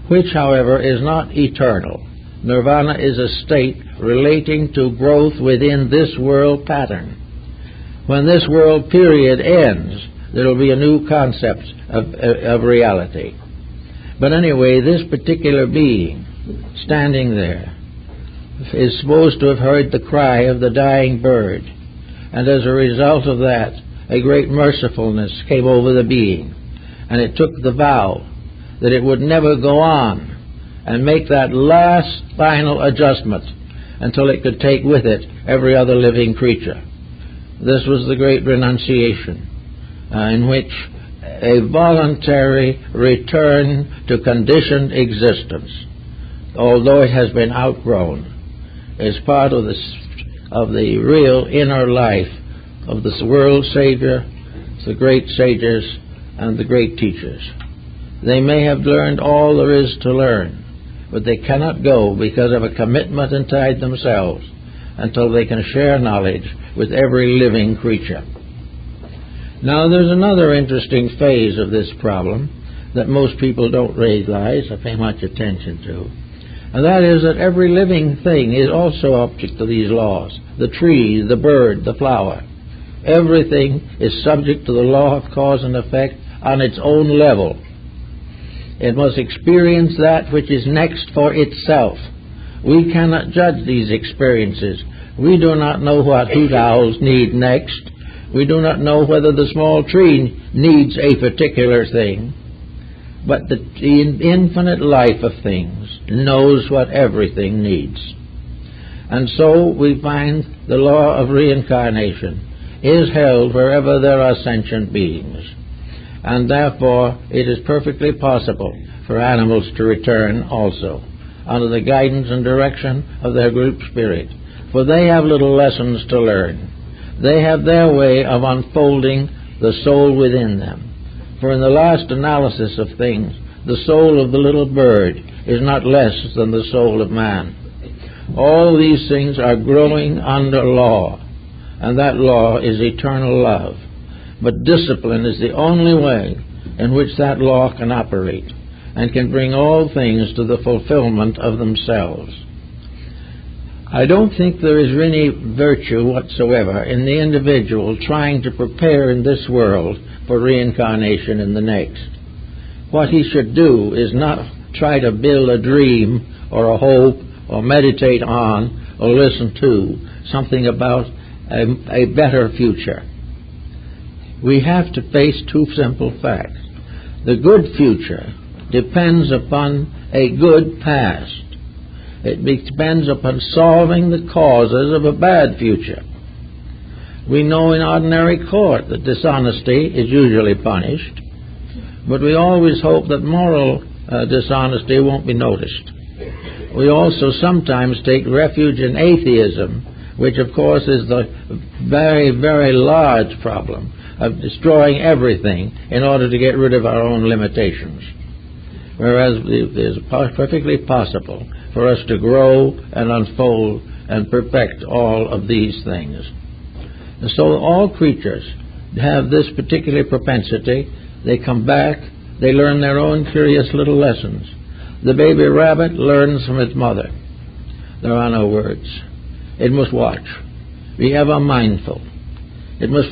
which, however, is not eternal. Nirvana is a state relating to growth within this world pattern. When this world period ends, there will be a new concept of reality. But anyway, this particular being standing there is supposed to have heard the cry of the dying bird, and as a result of that, a great mercifulness came over the being, and it took the vow that it would never go on and make that last final adjustment until it could take with it every other living creature. This was the great renunciation, in which a voluntary return to conditioned existence, although it has been outgrown, is part of the real inner life of the world Savior, the great sages, and the great teachers. They may have learned all there is to learn, but they cannot go because of a commitment inside themselves until they can share knowledge with every living creature. Now, there's another interesting phase of this problem that most people don't realize or pay much attention to. And that is that every living thing is also object to these laws. The tree, the bird, the flower. Everything is subject to the law of cause and effect on its own level. It must experience that which is next for itself. We cannot judge these experiences. We do not know what hoot owls need next. We do not know whether the small tree needs a particular thing. But the infinite life of things knows what everything needs. And so we find the law of reincarnation is held wherever there are sentient beings. And therefore it is perfectly possible for animals to return also, under the guidance and direction of their group spirit. For they have little lessons to learn. They have their way of unfolding the soul within them. For in the last analysis of things, the soul of the little bird is not less than the soul of man. All these things are growing under law, and that law is eternal love. But discipline is the only way in which that law can operate and can bring all things to the fulfillment of themselves. I don't think there is any virtue whatsoever in the individual trying to prepare in this world for reincarnation in the next. What he should do is not try to build a dream or a hope or meditate on or listen to something about a better future. We have to face two simple facts. The good future depends upon a good past. It depends upon solving the causes of a bad future. We know in ordinary court that dishonesty is usually punished, but we always hope that moral dishonesty won't be noticed. We also sometimes take refuge in atheism, which of course is the very, very large problem of destroying everything in order to get rid of our own limitations. Whereas it is perfectly possible for us to grow and unfold and perfect all of these things. And so all creatures have this particular propensity. They come back, they learn their own curious little lessons. The baby rabbit learns from its mother. There are no words. It must watch, be ever mindful. It must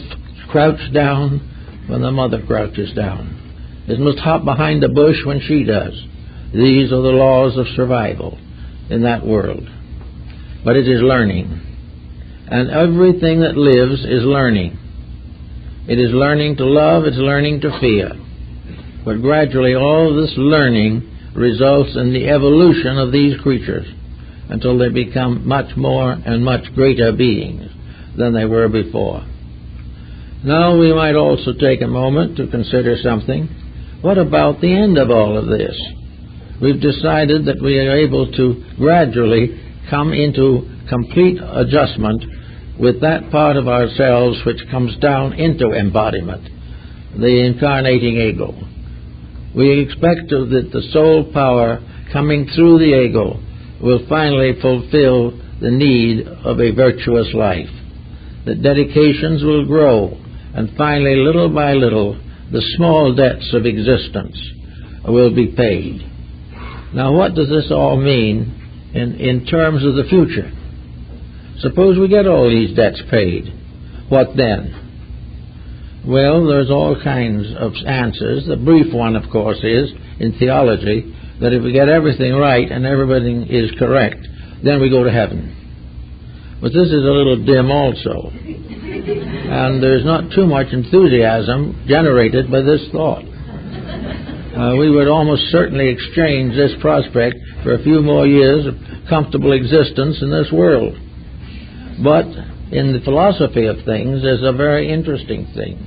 crouch down when the mother crouches down. It must hop behind a bush when she does. These are the laws of survival in that world. But it is learning. And everything that lives is learning. It is learning to love, it's learning to fear. But gradually all this learning results in the evolution of these creatures until they become much more and much greater beings than they were before. Now we might also take a moment to consider something. What about the end of all of this? We've decided that we are able to gradually come into complete adjustment with that part of ourselves which comes down into embodiment, the incarnating ego. We expect that the soul power coming through the ego will finally fulfill the need of a virtuous life. The dedications will grow, and finally, little by little, the small debts of existence will be paid. Now, what does this all mean in terms of the future? Suppose we get all these debts paid. What then? Well, there's all kinds of answers. The brief one, of course, is, in theology, that if we get everything right and everything is correct, then we go to heaven. But this is a little dim also. And there's not too much enthusiasm generated by this thought. We would almost certainly exchange this prospect for a few more years of comfortable existence in this world. But in the philosophy of things, there's a very interesting thing,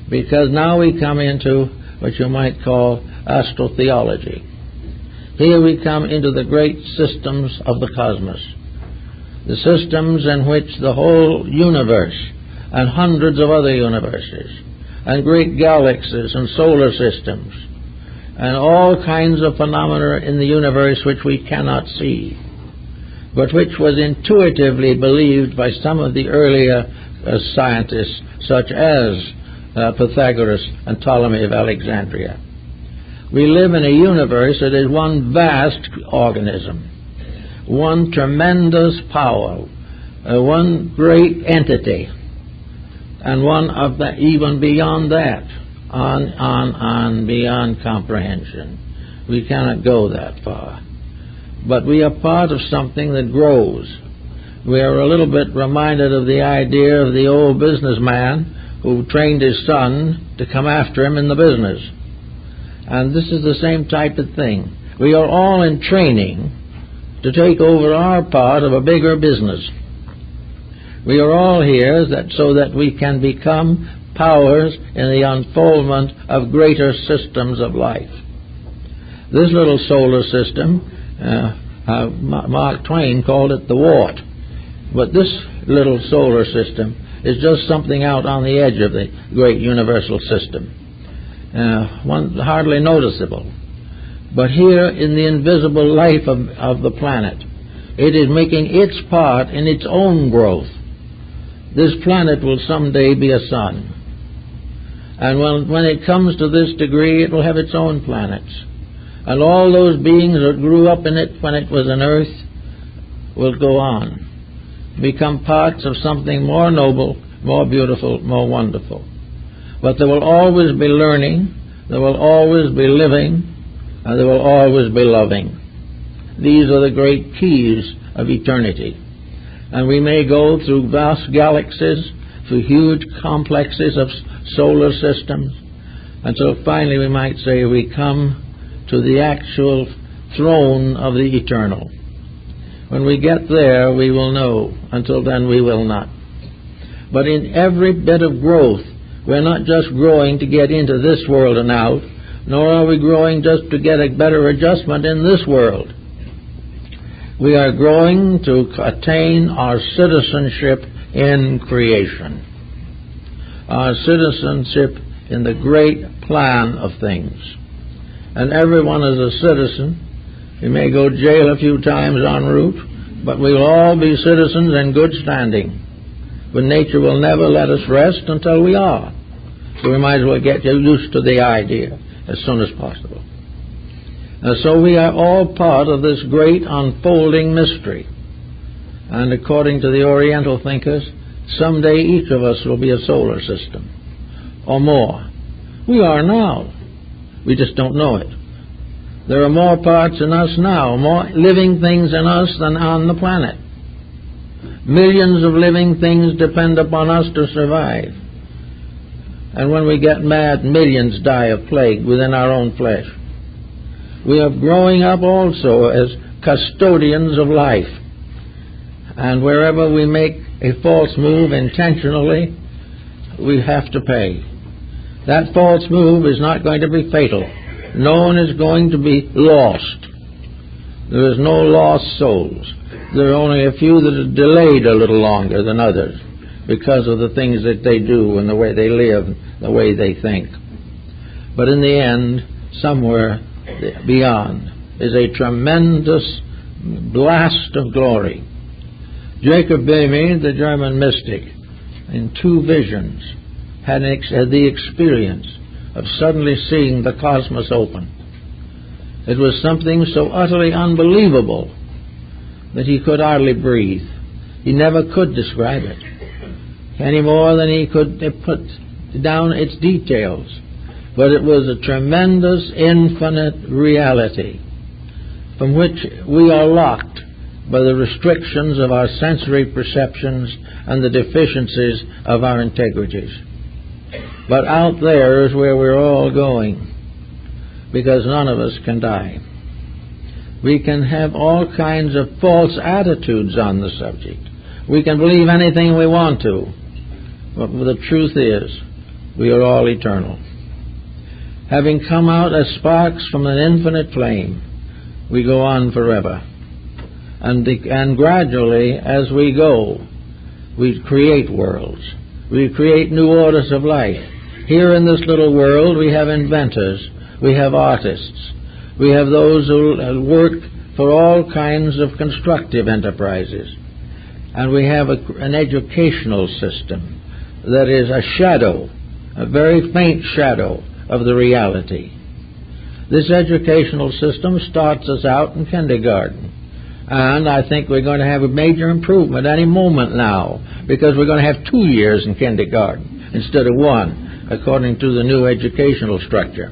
because now we come into what you might call astrotheology. Here we come into the great systems of the cosmos, the systems in which the whole universe and hundreds of other universes and great galaxies and solar systems and all kinds of phenomena in the universe which we cannot see, but which was intuitively believed by some of the earlier scientists, such as Pythagoras and Ptolemy of Alexandria. We live in a universe that is one vast organism, one tremendous power, one great entity, and one of the, even beyond that, on beyond comprehension. We cannot go that far. But we are part of something that grows. We are a little bit reminded of the idea of the old businessman who trained his son to come after him in the business. And this is the same type of thing. We are all in training to take over our part of a bigger business. We are all here so that we can become powers in the unfoldment of greater systems of life. This little solar system, Mark Twain called it the wart. But this little solar system is just something out on the edge of the great universal system. One hardly noticeable. But here in the invisible life of the planet, it is making its part in its own growth. This planet will someday be a sun. And when it comes to this degree, it will have its own planets. And all those beings that grew up in it when it was an earth will go on, become parts of something more noble, more beautiful, more wonderful. But there will always be learning, there will always be living, and there will always be loving. These are the great keys of eternity. And we may go through vast galaxies, through huge complexes of solar systems, until finally we might say we come to the actual throne of the eternal. When we get there, we will know. Until then, we will not. But in every bit of growth, we're not just growing to get into this world and out, nor are we growing just to get a better adjustment in this world. We are growing to attain our citizenship in creation, our citizenship in the great plan of things. And everyone is a citizen. We may go to jail a few times en route, but we will all be citizens in good standing. But nature will never let us rest until we are. So we might as well get used to the idea as soon as possible. And so we are all part of this great unfolding mystery. And according to the Oriental thinkers, someday each of us will be a solar system, or more. We are now. We just don't know it. There are more parts in us now, more living things in us than on the planet. Millions of living things depend upon us to survive. And when we get mad, millions die of plague within our own flesh. We are growing up also as custodians of life. And wherever we make a false move intentionally, we have to pay. That false move is not going to be fatal. No one is going to be lost. There is no lost souls. There are only a few that are delayed a little longer than others because of the things that they do and the way they live, the way they think. But in the end, somewhere beyond is a tremendous blast of glory. Jacob Boehme, the German mystic, in two visions, had the experience of suddenly seeing the cosmos open. It was something so utterly unbelievable that he could hardly breathe. He never could describe it, any more than he could put down its details. But it was a tremendous, infinite reality from which we are locked by the restrictions of our sensory perceptions and the deficiencies of our integrities. But out there is where we're all going, because none of us can die. We can have all kinds of false attitudes on the subject. We can believe anything we want to. But the truth is, we are all eternal. Having come out as sparks from an infinite flame, we go on forever. And gradually, as we go, we create worlds. We create new orders of life. Here in this little world, we have inventors. We have artists. We have those who work for all kinds of constructive enterprises. And we have an educational system that is a shadow, a very faint shadow of the reality. This educational system starts us out in kindergarten. And I think we're going to have a major improvement any moment now, because we're going to have 2 years in kindergarten instead of 1, according to the new educational structure.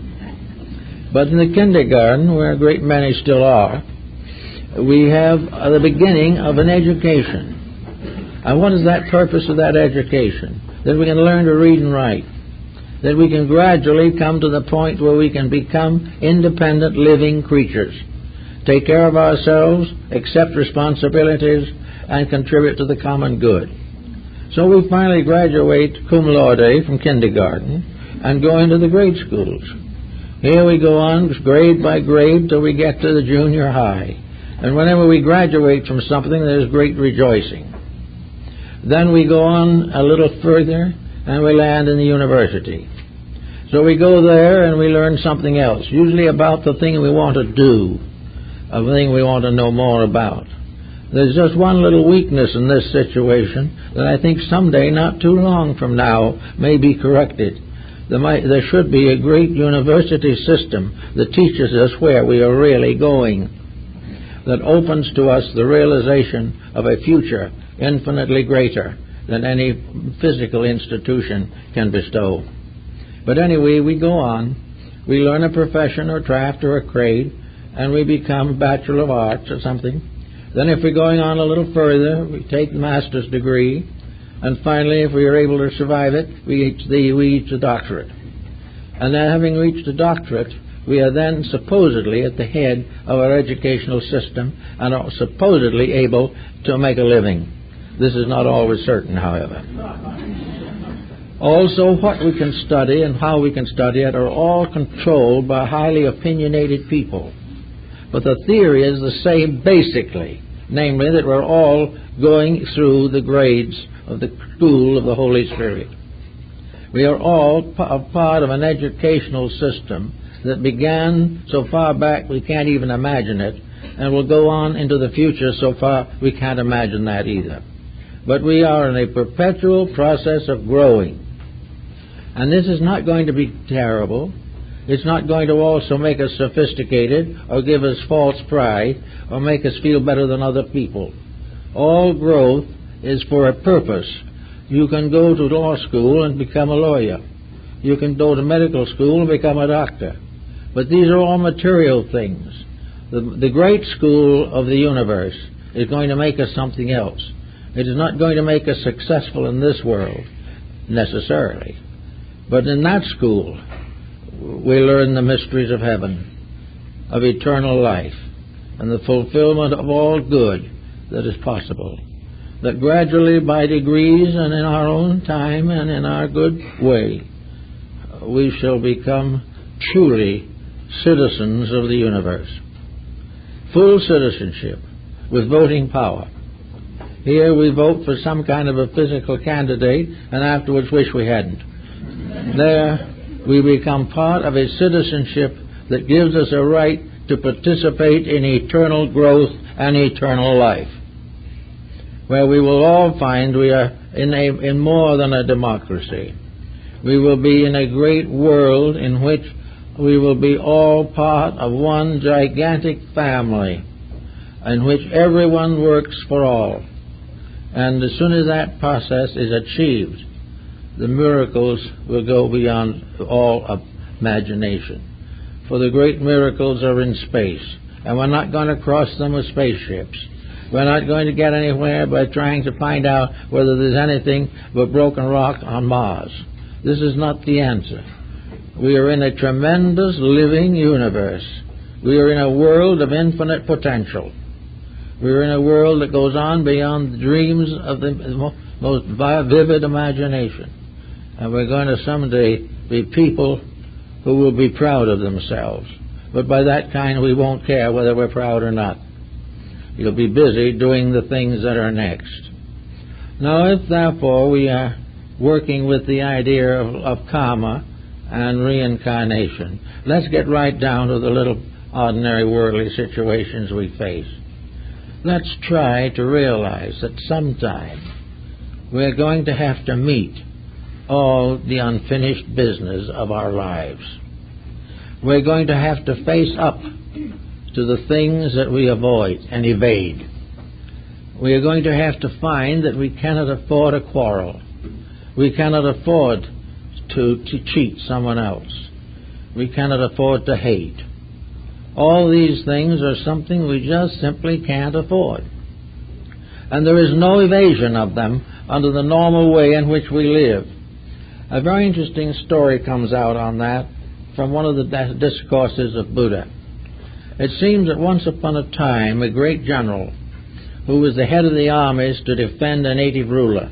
But in the kindergarten, where a great many still are, we have the beginning of an education. And what is that purpose of that education? That we can learn to read and write. That we can gradually come to the point where we can become independent living creatures. Take care of ourselves, accept responsibilities, and contribute to the common good. So we finally graduate cum laude from kindergarten and go into the grade schools. Here we go on grade by grade till we get to the junior high. And whenever we graduate from something, there's great rejoicing. Then we go on a little further and we land in the university. So we go there and we learn something else, usually about the thing we want to do, a thing we want to know more about. There's just one little weakness in this situation that I think someday, not too long from now, may be corrected. There should be a great university system that teaches us where we are really going, that opens to us the realization of a future infinitely greater than any physical institution can bestow. But anyway, we go on. We learn a profession or craft or a trade, and we become a Bachelor of Arts or something. Then if we're going on a little further, we take the master's degree, and finally, if we are able to survive it, we reach the doctorate. And then having reached the doctorate, we are then supposedly at the head of our educational system and are supposedly able to make a living. This is not always certain, however. Also, what we can study and how we can study it are all controlled by highly opinionated people. But the theory is the same basically, namely that we're all going through the grades of the school of the Holy Spirit. We are all part of an educational system that began so far back we can't even imagine it, and will go on into the future so far we can't imagine that either. But we are in a perpetual process of growing. And this is not going to be terrible. It's not going to also make us sophisticated or give us false pride or make us feel better than other people. All growth is for a purpose. You can go to law school and become a lawyer. You can go to medical school and become a doctor. But these are all material things. The great school of the universe is going to make us something else. It is not going to make us successful in this world, necessarily. But in that school, we learn the mysteries of heaven, of eternal life, and the fulfillment of all good that is possible. That gradually, by degrees, and in our own time and in our good way, we shall become truly citizens of the universe. Full citizenship with voting power. Here we vote for some kind of a physical candidate and afterwards wish we hadn't. There we become part of a citizenship that gives us a right to participate in eternal growth and eternal life, where we will all find we are in more than a democracy. We will be in a great world in which we will be all part of one gigantic family in which everyone works for all. And as soon as that process is achieved, the miracles will go beyond all imagination. For the great miracles are in space, and we're not going to cross them with spaceships. We're not going to get anywhere by trying to find out whether there's anything but broken rock on Mars. This is not the answer. We are in a tremendous living universe. We are in a world of infinite potential. We are in a world that goes on beyond the dreams of the most vivid imagination. And we're going to someday be people who will be proud of themselves. But by that kind, we won't care whether we're proud or not. You'll be busy doing the things that are next. Now, if therefore we are working with the idea of karma and reincarnation, let's get right down to the little ordinary worldly situations we face. Let's try to realize that sometime we're going to have to meet all the unfinished business of our lives. we're going to have to face up to the things that we avoid and evade. We are going to have to find that we cannot afford a quarrel. We cannot afford to cheat someone else. We cannot afford to hate. All these things are something we just simply can't afford. And there is no evasion of them under the normal way in which we live. A very interesting story comes out on that from one of the discourses of Buddha. It seems that once upon a time a great general, who was the head of the armies to defend a native ruler,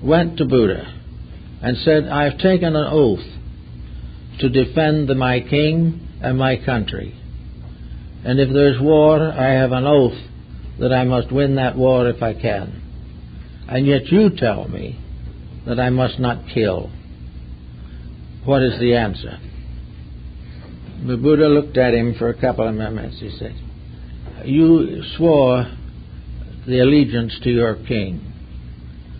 went to Buddha and said, "I've taken an oath to defend my king and my country. And if there's war, I have an oath that I must win that war if I can. And yet you tell me that I must not kill. What is the answer?" The Buddha looked at him for a couple of minutes. He said, "You swore the allegiance to your king.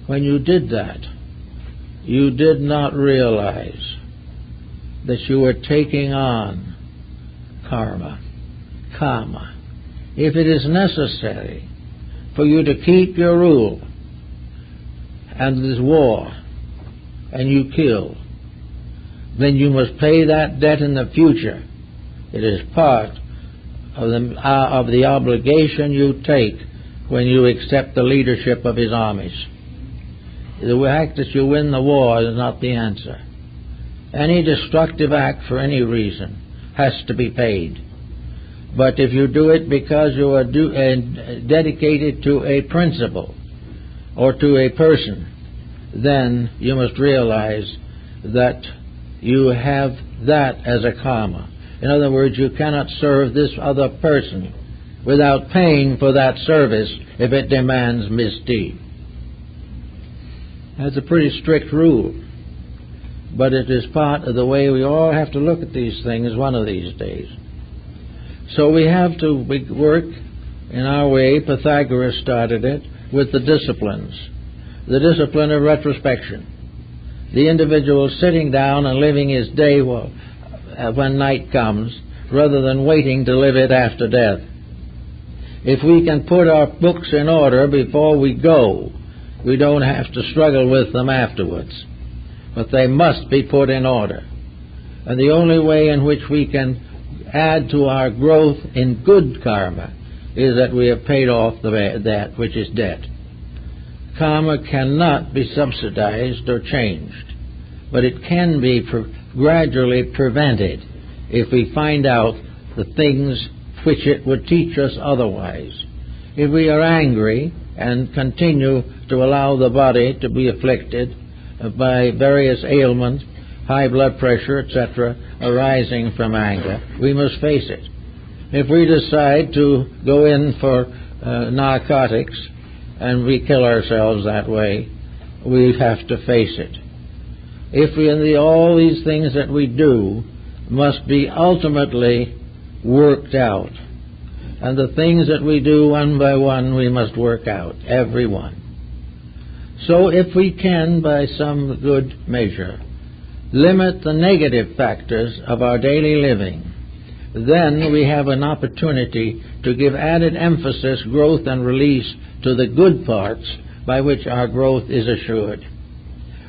When you did that, you did not realize that you were taking on karma. If it is necessary for you to keep your rule, and there's war, and you kill, then you must pay that debt in the future. It is part of the obligation you take when you accept the leadership of his armies. The fact that you win the war is not the answer. Any destructive act for any reason has to be paid. But if you do it because you are dedicated to a principle or to a person, then you must realize that you have that as a karma. In other words, you cannot serve this other person without paying for that service if it demands misdeed. That's a pretty strict rule, but it is part of the way we all have to look at these things one of these days. So we have to work in our way. Pythagoras started it with the disciplines. The discipline of retrospection. The individual sitting down and living his day when night comes, rather than waiting to live it after death. If we can put our books in order before we go, we don't have to struggle with them afterwards. But they must be put in order. And the only way in which we can add to our growth in good karma is that we have paid off that which is debt. Karma cannot be subsidized or changed, but it can be gradually prevented if we find out the things which it would teach us otherwise. If we are angry and continue to allow the body to be afflicted by various ailments, high blood pressure, etc., arising from anger, we must face it. If we decide to go in for narcotics and we kill ourselves that way, we have to face it. If all these things that we do must be ultimately worked out, and the things that we do one by one we must work out, every one. So if we can, by some good measure, limit the negative factors of our daily living, then we have an opportunity to give added emphasis, growth, and release to the good parts by which our growth is assured.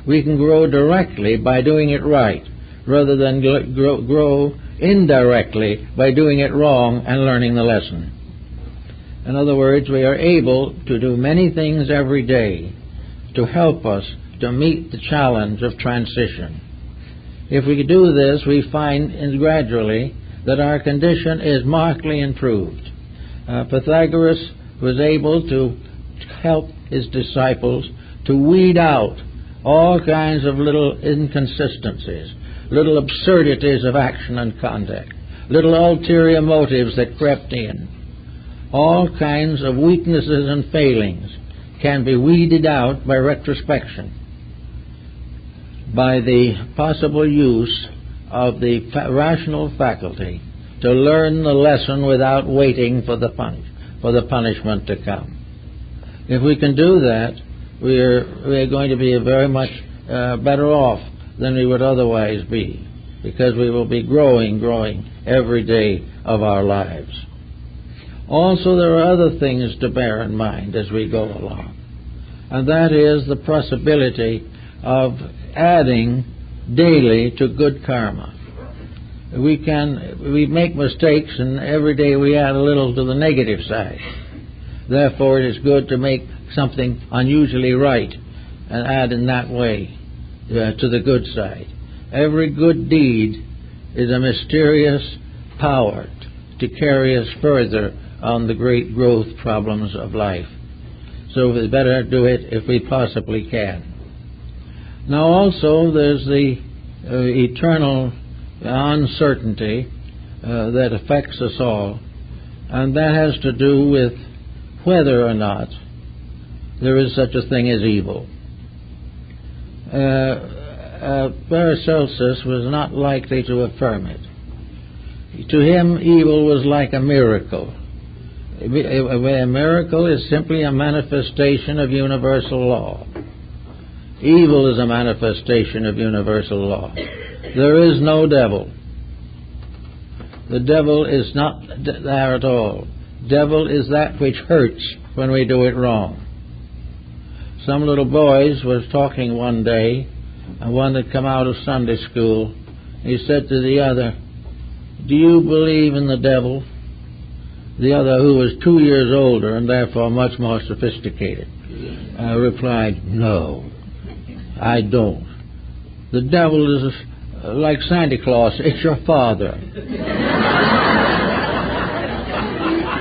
We can grow directly by doing it right, rather than grow indirectly by doing it wrong and learning the lesson. In other words, we are able to do many things every day to help us to meet the challenge of transition. If we do this, we find gradually that our condition is markedly improved. Pythagoras was able to help his disciples to weed out all kinds of little inconsistencies, little absurdities of action and conduct, little ulterior motives that crept in. All kinds of weaknesses and failings can be weeded out by retrospection, by the possible use of the rational faculty to learn the lesson without waiting for the punishment to come. If we can do that, we are going to be very much better off than we would otherwise be. because we will be growing every day of our lives. Also, there are other things to bear in mind as we go along, and that is the possibility of adding daily to good karma. We make mistakes, and every day we add a little to the negative side. Therefore, it is good to make something unusually right and add in that way to the good side. Every good deed is a mysterious power to carry us further on the great growth problems of life. So we better do it if we possibly can. Now also there's the eternal uncertainty that affects us all, and that has to do with whether or not there is such a thing as evil. Paracelsus was not likely to affirm it. To him, evil was like a miracle. A miracle is simply a manifestation of universal law. Evil is a manifestation of universal law. There is no devil. The devil is not there at all. Devil is that which hurts when we do it wrong. Some little boys was talking one day, and one had come out of Sunday school. He said to the other, "Do you believe in the devil?" The other, who was 2 years older and therefore much more sophisticated, replied, "No, I don't. The devil is like Santa Claus. It's your father."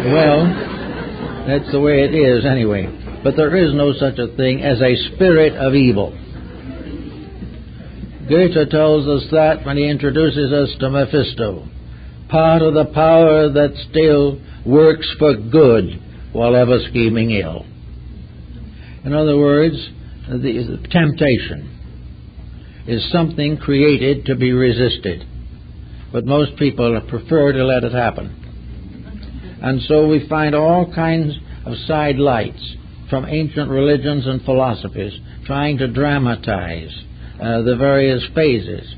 Well, that's the way it is anyway. But there is no such a thing as a spirit of evil. Goethe tells us that when he introduces us to Mephisto, part of the power that still works for good while ever scheming ill. In other words, the temptation is something created to be resisted, but most people prefer to let it happen. And so we find all kinds of side lights from ancient religions and philosophies trying to dramatize the various phases,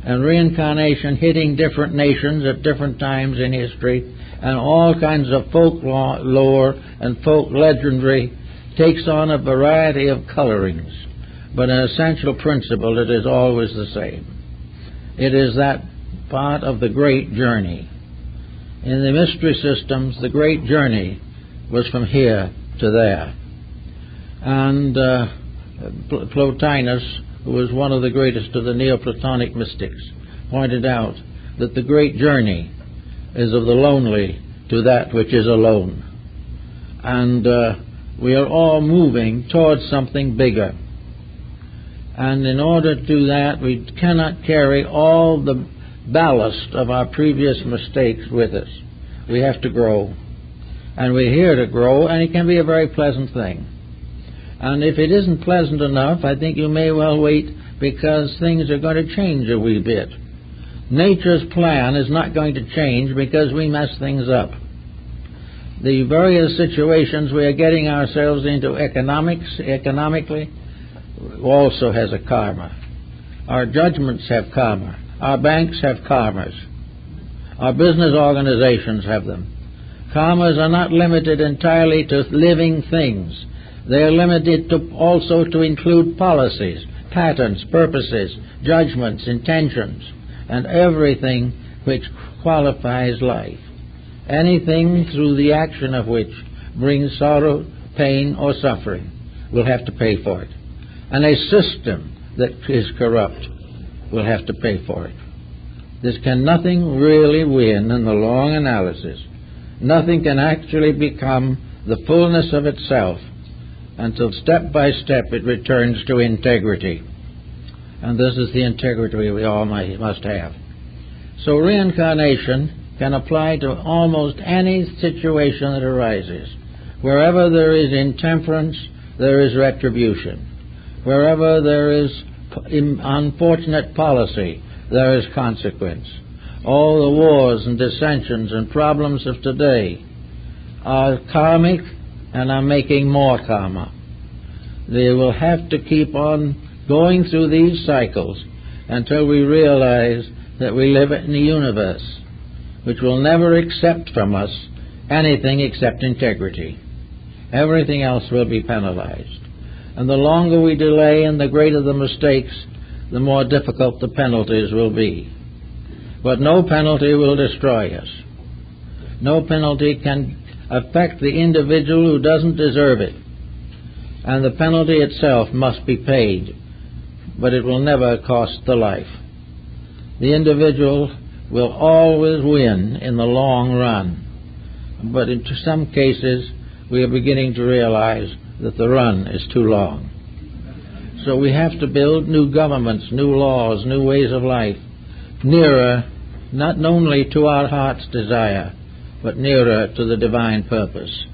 and reincarnation hitting different nations at different times in history, and all kinds of folklore and folk legendary takes on a variety of colorings, but an essential principle, it is always the same. It is that part of the great journey. In the mystery systems, the great journey was from here to there. And Plotinus, who was one of the greatest of the Neoplatonic mystics, pointed out that the great journey is of the lonely to that which is alone. And we are all moving towards something bigger. And in order to do that, we cannot carry all the ballast of our previous mistakes with us. We have to grow. And we're here to grow, and it can be a very pleasant thing. And if it isn't pleasant enough, I think you may well wait, because things are going to change a wee bit. Nature's plan is not going to change because we mess things up. The various situations we are getting ourselves into economically also has a karma. Our judgments have karma. Our banks have karmas. Our business organizations have them. Karmas are not limited entirely to living things. They are limited also to include policies, patterns, purposes, judgments, intentions, and everything which qualifies life. Anything through the action of which brings sorrow, pain, or suffering will have to pay for it. And a system that is corrupt will have to pay for it. Nothing really win in the long analysis. Nothing can actually become the fullness of itself until step by step it returns to integrity. And this is the integrity we all must have. So reincarnation can apply to almost any situation that arises. Wherever there is intemperance, there is retribution. Wherever there is unfortunate policy, there is consequence. All the wars and dissensions and problems of today are karmic and are making more karma. They will have to keep on going through these cycles until we realize that we live in a universe which will never accept from us anything except integrity. Everything else will be penalized. And the longer we delay and the greater the mistakes, the more difficult the penalties will be. But no penalty will destroy us. No penalty can affect the individual who doesn't deserve it. And the penalty itself must be paid, but it will never cost the life. The individual will always win in the long run. But in some cases, we are beginning to realize that the run is too long. So we have to build new governments, new laws, new ways of life, nearer not only to our heart's desire, but nearer to the divine purpose.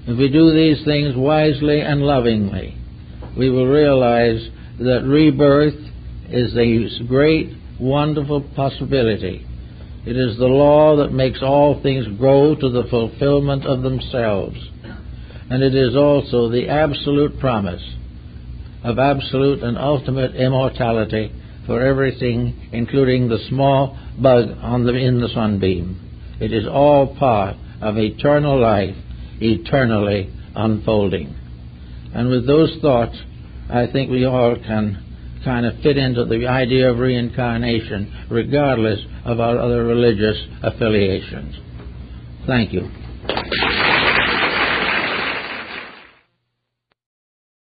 If we do these things wisely and lovingly, we will realize that rebirth is a great, wonderful possibility. It is the law that makes all things grow to the fulfillment of themselves. And it is also the absolute promise of absolute and ultimate immortality for everything, including the small bug in the sunbeam. It is all part of eternal life, eternally unfolding. And with those thoughts, I think we all can kind of fit into the idea of reincarnation, regardless of our other religious affiliations. Thank you.